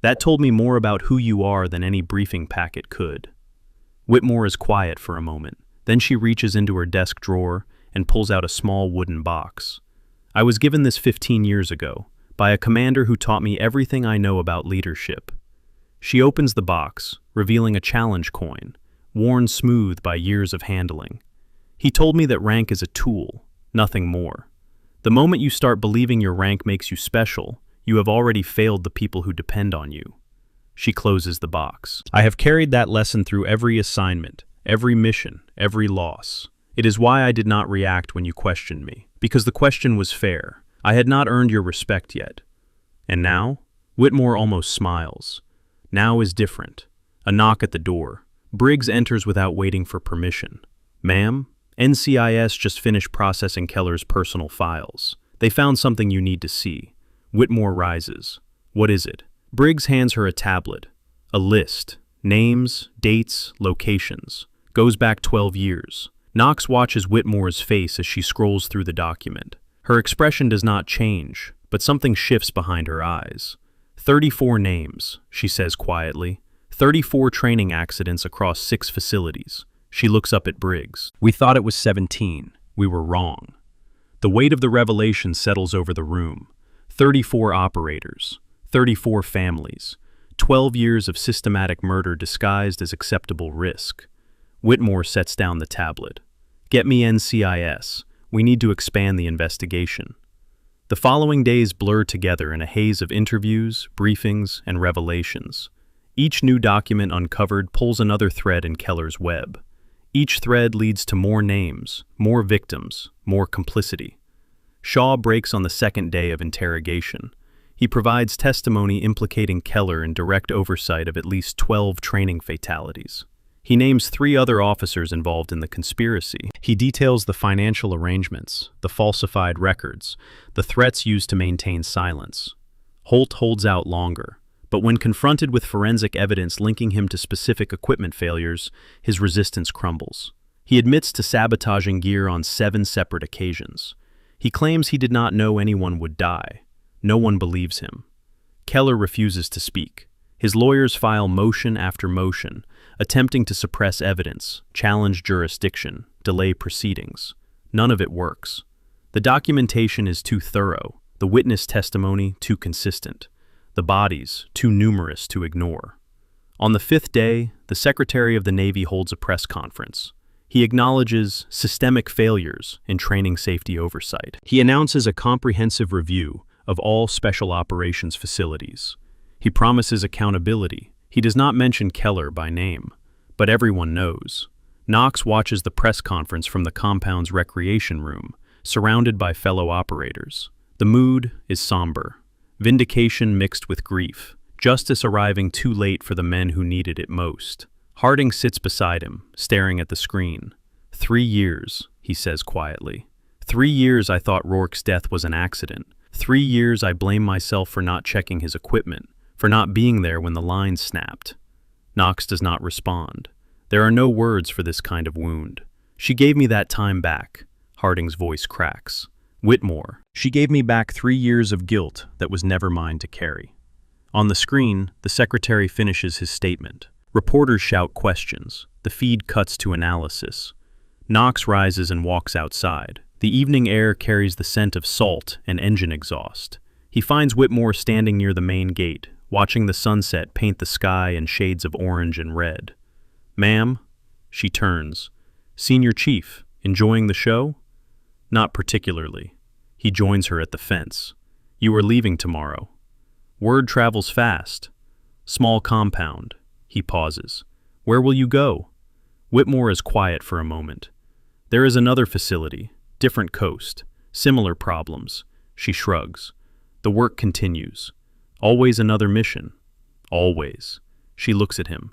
"That told me more about who you are than any briefing packet could." Whitmore is quiet for a moment. Then she reaches into her desk drawer and pulls out a small wooden box. "I was given this 15 years ago, by a commander who taught me everything I know about leadership." She opens the box, revealing a challenge coin, worn smooth by years of handling. "He told me that rank is a tool, nothing more. The moment you start believing your rank makes you special, you have already failed the people who depend on you." She closes the box. "I have carried that lesson through every assignment, every mission, every loss. It is why I did not react when you questioned me, because the question was fair. I had not earned your respect yet. And now? Whitmore almost smiles. Now is different. A knock at the door. Briggs enters without waiting for permission. Ma'am, NCIS just finished processing Keller's personal files. They found something you need to see. Whitmore rises. What is it? Briggs hands her a tablet. A list. Names, dates, locations. Goes back 12 years. Knox watches Whitmore's face as she scrolls through the document. Her expression does not change, but something shifts behind her eyes. 34 names, she says quietly. 34 training accidents across 6 facilities. She looks up at Briggs. We thought it was 17. We were wrong. The weight of the revelation settles over the room. 34 operators. 34 families. 12 years of systematic murder disguised as acceptable risk. Whitmore sets down the tablet. Get me NCIS. We need to expand the investigation. The following days blur together in a haze of interviews, briefings, and revelations. Each new document uncovered pulls another thread in Keller's web. Each thread leads to more names, more victims, more complicity. Shaw breaks on the second day of interrogation. He provides testimony implicating Keller in direct oversight of at least 12 training fatalities. He names 3 other officers involved in the conspiracy. He details the financial arrangements, the falsified records, the threats used to maintain silence. Holt holds out longer, but when confronted with forensic evidence linking him to specific equipment failures, his resistance crumbles. He admits to sabotaging gear on 7 separate occasions. He claims he did not know anyone would die. No one believes him. Keller refuses to speak. His lawyers file motion after motion, attempting to suppress evidence, challenge jurisdiction, delay proceedings. None of it works. The documentation is too thorough, the witness testimony too consistent, the bodies too numerous to ignore. On the 5th day, the Secretary of the Navy holds a press conference. He acknowledges systemic failures in training safety oversight. He announces a comprehensive review of all special operations facilities. He promises accountability. He does not mention Keller by name, but everyone knows. Knox watches the press conference from the compound's recreation room, surrounded by fellow operators. The mood is somber. Vindication mixed with grief. Justice arriving too late for the men who needed it most. Harding sits beside him, staring at the screen. 3 years, he says quietly. 3 years I thought Rourke's death was an accident. 3 years I blame myself for not checking his equipment, for not being there when the lines snapped. Knox does not respond. There are no words for this kind of wound. She gave me that time back. Harding's voice cracks. Whitmore, she gave me back 3 years of guilt that was never mine to carry. On the screen, the secretary finishes his statement. Reporters shout questions. The feed cuts to analysis. Knox rises and walks outside. The evening air carries the scent of salt and engine exhaust. He finds Whitmore standing near the main gate, watching the sunset paint the sky in shades of orange and red. Ma'am? She turns. Senior Chief, enjoying the show? Not particularly. He joins her at the fence. You are leaving tomorrow. Word travels fast. Small compound. He pauses. Where will you go? Whitmore is quiet for a moment. There is another facility, different coast, similar problems. She shrugs. The work continues. Always another mission. Always. She looks at him.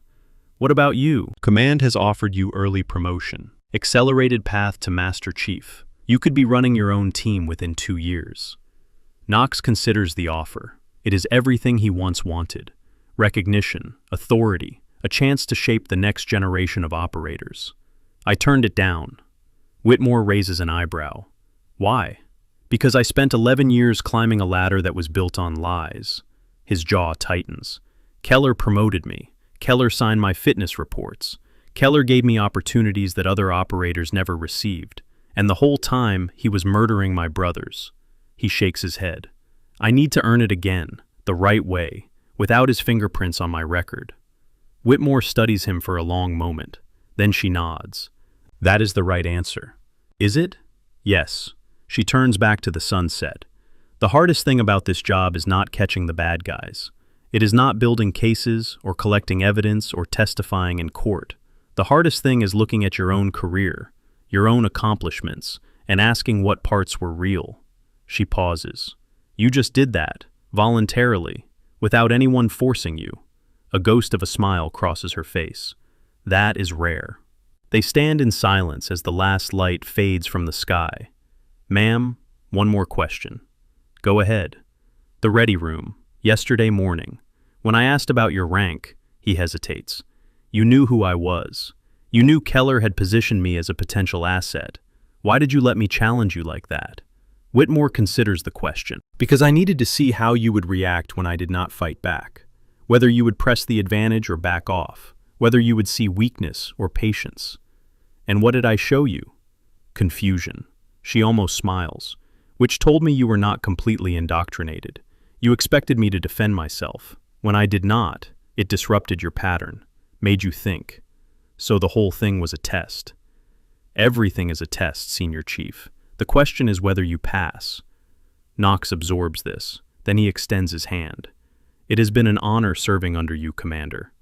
What about you? Command has offered you early promotion. Accelerated path to Master Chief. You could be running your own team within 2 years. Knox considers the offer. It is everything he once wanted. Recognition, authority, a chance to shape the next generation of operators. I turned it down. Whitmore raises an eyebrow. Why? Because I spent 11 years climbing a ladder that was built on lies. His jaw tightens. Keller promoted me. Keller signed my fitness reports. Keller gave me opportunities that other operators never received. And the whole time, he was murdering my brothers. He shakes his head. I need to earn it again, the right way, without his fingerprints on my record. Whitmore studies him for a long moment. Then she nods. That is the right answer. Is it? Yes. She turns back to the sunset. The hardest thing about this job is not catching the bad guys. It is not building cases or collecting evidence or testifying in court. The hardest thing is looking at your own career, your own accomplishments, and asking what parts were real. She pauses. You just did that, voluntarily, without anyone forcing you. A ghost of a smile crosses her face. That is rare. They stand in silence as the last light fades from the sky. Ma'am, one more question. Go ahead. The ready room, yesterday morning. When I asked about your rank, he hesitates. You knew who I was. You knew Keller had positioned me as a potential asset. Why did you let me challenge you like that? Whitmore considers the question. Because I needed to see how you would react when I did not fight back. Whether you would press the advantage or back off. Whether you would see weakness or patience. And what did I show you? Confusion. She almost smiles. Which told me you were not completely indoctrinated. You expected me to defend myself. When I did not, it disrupted your pattern, made you think. So the whole thing was a test. Everything is a test, Senior Chief. The question is whether you pass. Knox absorbs this. Then he extends his hand. It has been an honor serving under you, Commander.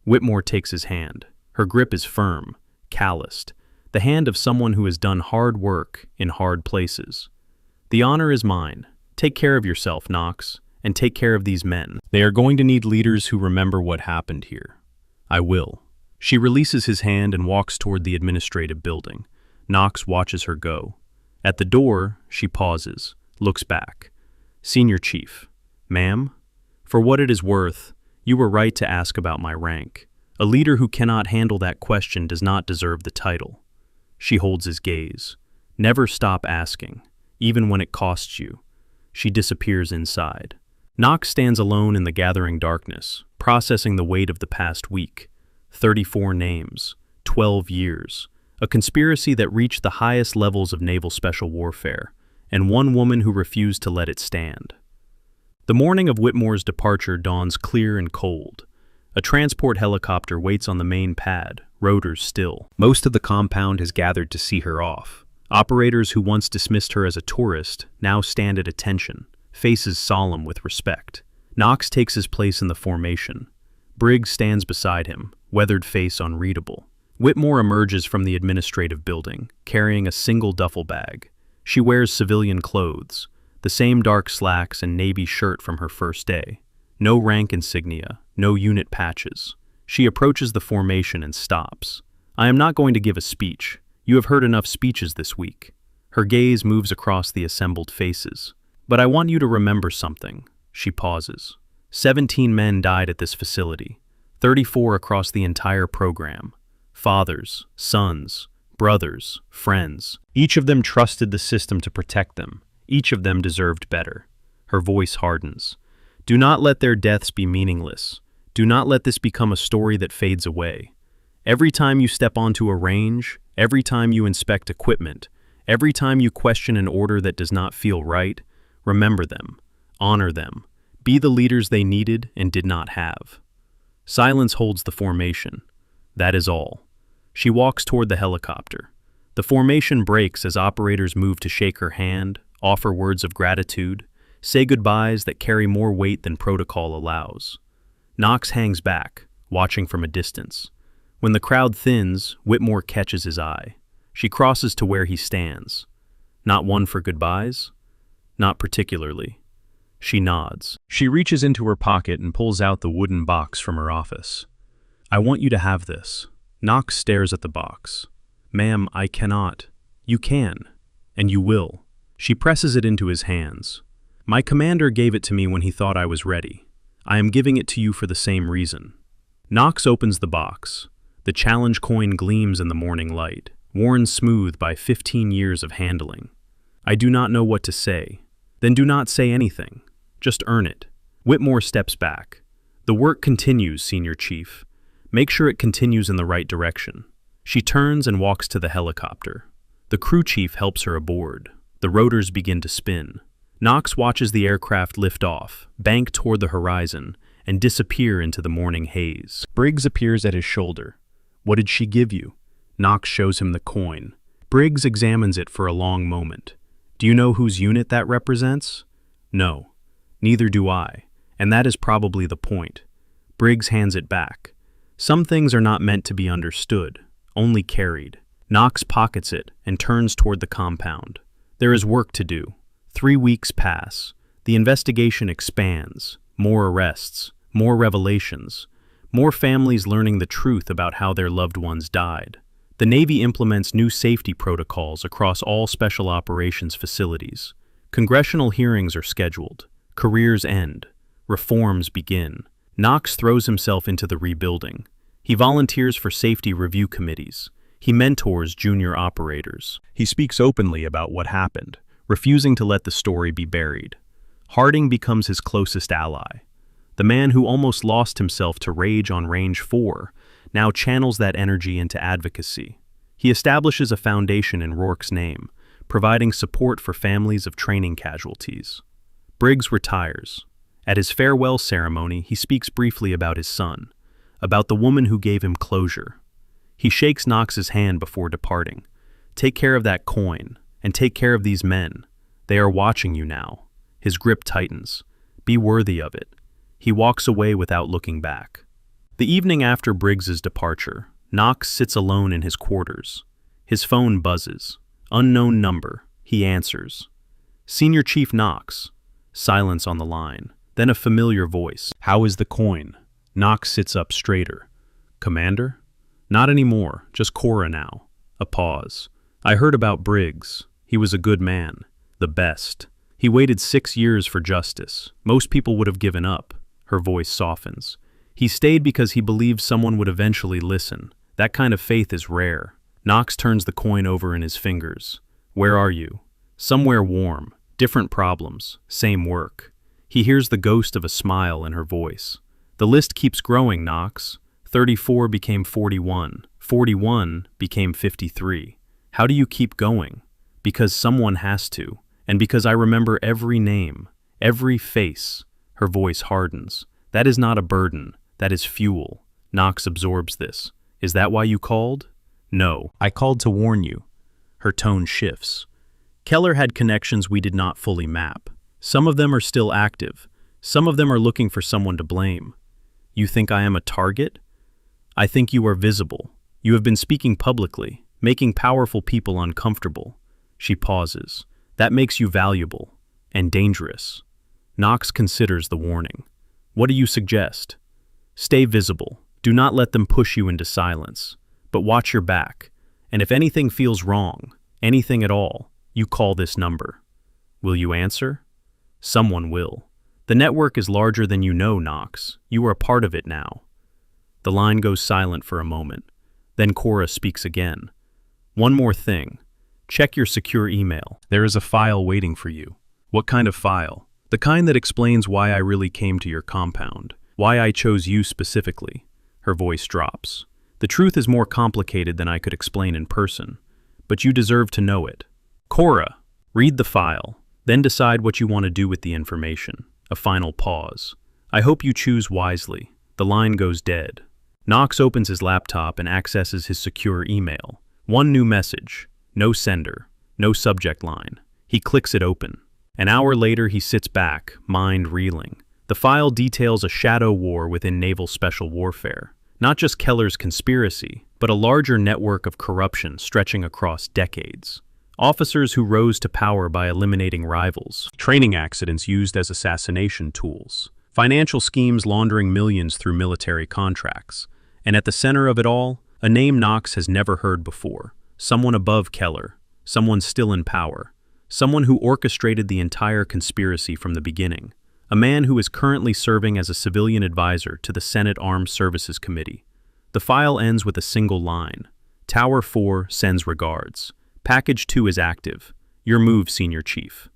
Whitmore takes his hand. Her grip is firm, calloused, the hand of someone who has done hard work in hard places. The honor is mine. Take care of yourself, Knox, and take care of these men. They are going to need leaders who remember what happened here. I will. She releases his hand and walks toward the administrative building. Knox watches her go. At the door, she pauses, looks back. Senior Chief. Ma'am? For what it is worth, you were right to ask about my rank. A leader who cannot handle that question does not deserve the title. She holds his gaze. Never stop asking, even when it costs you. She disappears inside. Knox stands alone in the gathering darkness, processing the weight of the past week. 34 names, 12 years, a conspiracy that reached the highest levels of naval special warfare, and one woman who refused to let it stand. The morning of Whitmore's departure dawns clear and cold. A transport helicopter waits on the main pad, rotors still. Most of the compound has gathered to see her off. Operators who once dismissed her as a tourist now stand at attention, faces solemn with respect. Knox takes his place in the formation. Briggs stands beside him, weathered face unreadable. Whitmore emerges from the administrative building, carrying a single duffel bag. She wears civilian clothes, the same dark slacks and navy shirt from her first day. No rank insignia, no unit patches. She approaches the formation and stops. I am not going to give a speech. You have heard enough speeches this week. Her gaze moves across the assembled faces. But I want you to remember something. She pauses. 17 men died at this facility, 34 across the entire program. Fathers, sons, brothers, friends. Each of them trusted the system to protect them. Each of them deserved better. Her voice hardens. Do not let their deaths be meaningless. Do not let this become a story that fades away. Every time you step onto a range, every time you inspect equipment, every time you question an order that does not feel right, remember them, honor them, be the leaders they needed and did not have. Silence holds the formation. That is all. She walks toward the helicopter. The formation breaks as operators move to shake her hand, offer words of gratitude, say goodbyes that carry more weight than protocol allows. Knox hangs back, watching from a distance. When the crowd thins, Whitmore catches his eye. She crosses to where he stands. Not one for goodbyes? Not particularly. She nods. She reaches into her pocket and pulls out the wooden box from her office. I want you to have this. Knox stares at the box. Ma'am, I cannot. You can. And you will. She presses it into his hands. My commander gave it to me when he thought I was ready. I am giving it to you for the same reason. Knox opens the box. The challenge coin gleams in the morning light, worn smooth by 15 years of handling. I do not know what to say. Then do not say anything. Just earn it. Whitmore steps back. The work continues, Senior Chief. Make sure it continues in the right direction. She turns and walks to the helicopter. The crew chief helps her aboard. The rotors begin to spin. Knox watches the aircraft lift off, bank toward the horizon, and disappear into the morning haze. Briggs appears at his shoulder. What did she give you? Knox shows him the coin. Briggs examines it for a long moment. Do you know whose unit that represents? No. Neither do I, and that is probably the point. Briggs hands it back. Some things are not meant to be understood, only carried. Knox pockets it and turns toward the compound. There is work to do. 3 weeks pass. The investigation expands. More arrests, more revelations, more families learning the truth about how their loved ones died. The Navy implements new safety protocols across all special operations facilities. Congressional hearings are scheduled. Careers end. Reforms begin. Knox throws himself into the rebuilding. He volunteers for safety review committees. He mentors junior operators. He speaks openly about what happened, refusing to let the story be buried. Harding becomes his closest ally. The man who almost lost himself to rage on Range 4 now channels that energy into advocacy. He establishes a foundation in Rourke's name, providing support for families of training casualties. Briggs retires. At his farewell ceremony, he speaks briefly about his son, about the woman who gave him closure. He shakes Knox's hand before departing. Take care of that coin, and take care of these men. They are watching you now. His grip tightens. Be worthy of it. He walks away without looking back. The evening after Briggs's departure, Knox sits alone in his quarters. His phone buzzes. Unknown number. He answers. Senior Chief Knox. Silence on the line. Then a familiar voice. How is the coin? Knox sits up straighter. Commander? Not anymore, just Cora now. A pause. I heard about Briggs. He was a good man. The best. He waited 6 years for justice. Most people would have given up. Her voice softens. He stayed because he believed someone would eventually listen. That kind of faith is rare. Knox turns the coin over in his fingers. Where are you? Somewhere warm. Different problems. Same work. He hears the ghost of a smile in her voice. The list keeps growing, Knox. 34 became 41. 41 became 53. How do you keep going? Because someone has to. And because I remember every name, every face. Her voice hardens. That is not a burden. That is fuel. Knox absorbs this. Is that why you called? No, I called to warn you. Her tone shifts. Keller had connections we did not fully map. Some of them are still active. Some of them are looking for someone to blame. You think I am a target? I think you are visible. You have been speaking publicly, making powerful people uncomfortable. She pauses. That makes you valuable and dangerous. Knox considers the warning. What do you suggest? Stay visible. Do not let them push you into silence. But watch your back. And if anything feels wrong, anything at all, you call this number. Will you answer? Someone will. The network is larger than you know, Knox. You are a part of it now. The line goes silent for a moment. Then Cora speaks again. One more thing. Check your secure email. There is a file waiting for you. What kind of file? The kind that explains why I really came to your compound. Why I chose you specifically. Her voice drops. The truth is more complicated than I could explain in person. But you deserve to know it. Cora, read the file. Then decide what you want to do with the information. A final pause. I hope you choose wisely. The line goes dead. Knox opens his laptop and accesses his secure email. One new message. No sender. No subject line. He clicks it open. An hour later, he sits back, mind reeling. The file details a shadow war within naval special warfare. Not just Keller's conspiracy, but a larger network of corruption stretching across decades. Officers who rose to power by eliminating rivals. Training accidents used as assassination tools. Financial schemes laundering millions through military contracts. And at the center of it all, a name Knox has never heard before. Someone above Keller. Someone still in power. Someone who orchestrated the entire conspiracy from the beginning. A man who is currently serving as a civilian advisor to the Senate Armed Services Committee. The file ends with a single line. Tower 4 sends regards. Package 2 is active. Your move, Senior Chief.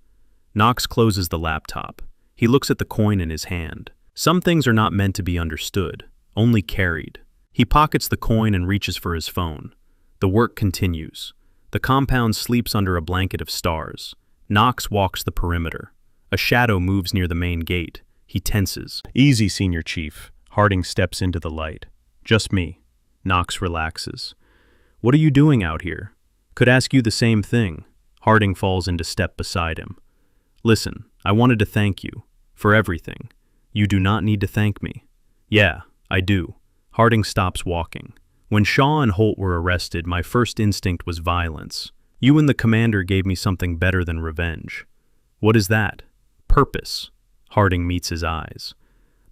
Knox closes the laptop. He looks at the coin in his hand. Some things are not meant to be understood, only carried. He pockets the coin and reaches for his phone. The work continues. The compound sleeps under a blanket of stars. Knox walks the perimeter. A shadow moves near the main gate. He tenses. Easy, Senior Chief. Harding steps into the light. Just me. Knox relaxes. What are you doing out here? Could ask you the same thing. Harding falls into step beside him. Listen, I wanted to thank you. For everything. You do not need to thank me. Yeah, I do. Harding stops walking. When Shaw and Holt were arrested, my first instinct was violence. You and the commander gave me something better than revenge. What is that? Purpose. Harding meets his eyes.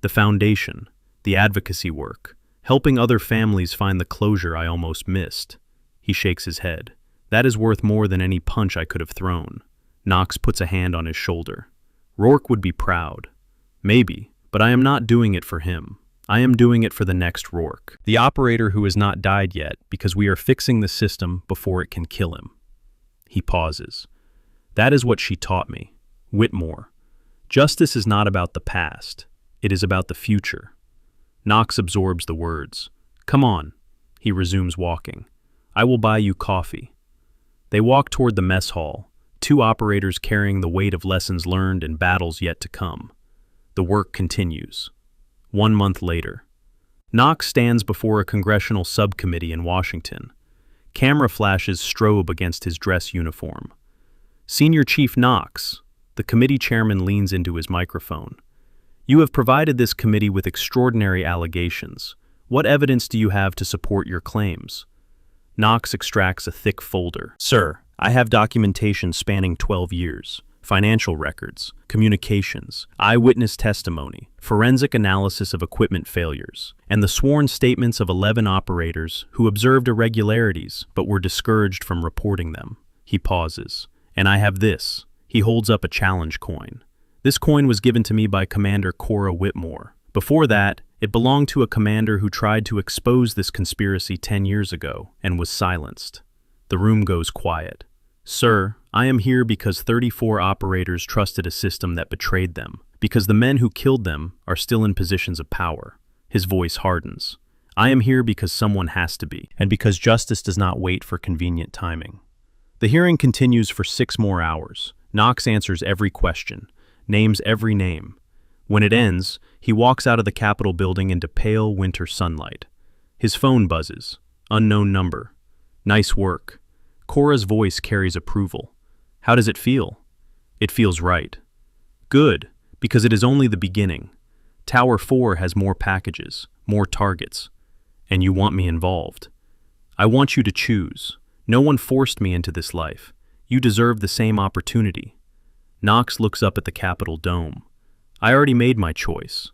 The foundation, the advocacy work, helping other families find the closure I almost missed. He shakes his head. That is worth more than any punch I could have thrown. Knox puts a hand on his shoulder. Rourke would be proud. Maybe, but I am not doing it for him. I am doing it for the next Rourke, the operator who has not died yet, because we are fixing the system before it can kill him. He pauses. That is what she taught me. Whitmore. Justice is not about the past. It is about the future. Knox absorbs the words. Come on. He resumes walking. I will buy you coffee. They walk toward the mess hall, two operators carrying the weight of lessons learned and battles yet to come. The work continues. 1 month later. Knox stands before a congressional subcommittee in Washington. Camera flashes strobe against his dress uniform. Senior Chief Knox, the committee chairman leans into his microphone. You have provided this committee with extraordinary allegations. What evidence do you have to support your claims? Knox extracts a thick folder. Sir, I have documentation spanning 12 years. Financial records, communications, eyewitness testimony, forensic analysis of equipment failures, and the sworn statements of 11 operators who observed irregularities but were discouraged from reporting them. He pauses. And I have this. He holds up a challenge coin. This coin was given to me by Commander Cora Whitmore. Before that, it belonged to a commander who tried to expose this conspiracy 10 years ago and was silenced. The room goes quiet. Sir, I am here because 34 operators trusted a system that betrayed them, because the men who killed them are still in positions of power. His voice hardens. I am here because someone has to be, and because justice does not wait for convenient timing. The hearing continues for 6 more hours. Knox answers every question, names every name. When it ends, he walks out of the Capitol building into pale winter sunlight. His phone buzzes. Unknown number. Nice work. Cora's voice carries approval. How does it feel? It feels right. Good, because it is only the beginning. Tower 4 has more packages, more targets. And you want me involved. I want you to choose. No one forced me into this life. You deserve the same opportunity. Knox looks up at the Capitol dome. I already made my choice.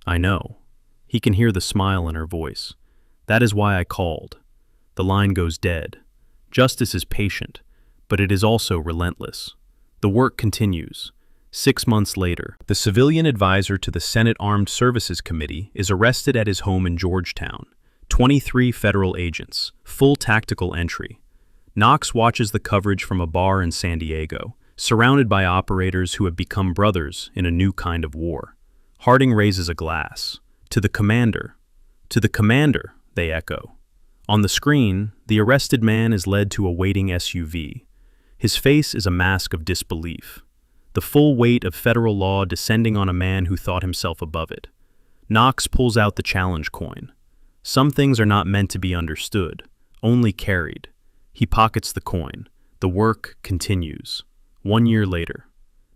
I know. He can hear the smile in her voice. That is why I called. The line goes dead. Justice is patient, but it is also relentless. The work continues. 6 months later, the civilian advisor to the Senate Armed Services Committee is arrested at his home in Georgetown. 23 federal agents, full tactical entry. Knox watches the coverage from a bar in San Diego, surrounded by operators who have become brothers in a new kind of war. Harding raises a glass. To the commander. To the commander, they echo. On the screen, the arrested man is led to a waiting SUV. His face is a mask of disbelief. The full weight of federal law descending on a man who thought himself above it. Knox pulls out the challenge coin. Some things are not meant to be understood, only carried. He pockets the coin. The work continues. 1 year later.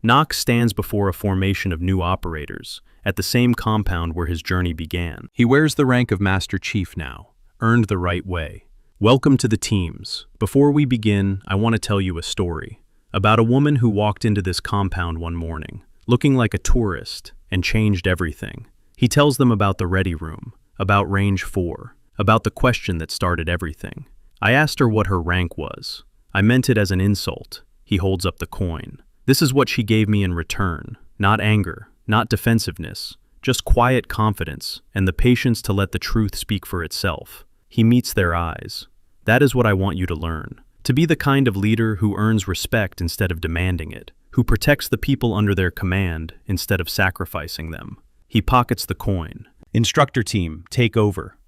Knox stands before a formation of new operators, at the same compound where his journey began. He wears the rank of Master Chief now, earned the right way. Welcome to the teams. Before we begin, I want to tell you a story about a woman who walked into this compound one morning, looking like a tourist, and changed everything. He tells them about the Ready Room, about Range 4, about the question that started everything. I asked her what her rank was. I meant it as an insult. He holds up the coin. This is what she gave me in return. Not anger, not defensiveness, just quiet confidence and the patience to let the truth speak for itself. He meets their eyes. That is what I want you to learn. To be the kind of leader who earns respect instead of demanding it, who protects the people under their command instead of sacrificing them. He pockets the coin. Instructor team, take over.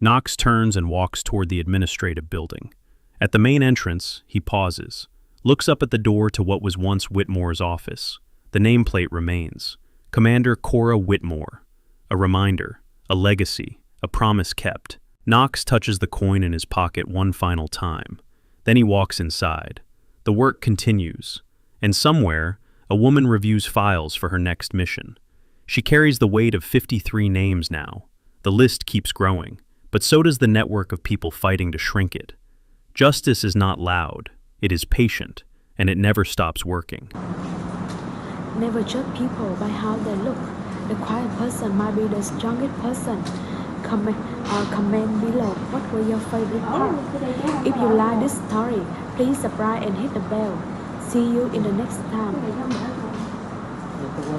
Knox turns and walks toward the administrative building. At the main entrance, he pauses, looks up at the door to what was once Whitmore's office. The nameplate remains. Commander Cora Whitmore. A reminder, a legacy, a promise kept. Knox touches the coin in his pocket one final time. Then he walks inside. The work continues. And somewhere, a woman reviews files for her next mission. She carries the weight of 53 names now. The list keeps growing, but so does the network of people fighting to shrink it. Justice is not loud, it is patient, and it never stops working. Never judge people by how they look. The quiet person might be the strongest person. Comment below what were your favorite part. If you like this story, please subscribe and hit the bell. See you in the next time.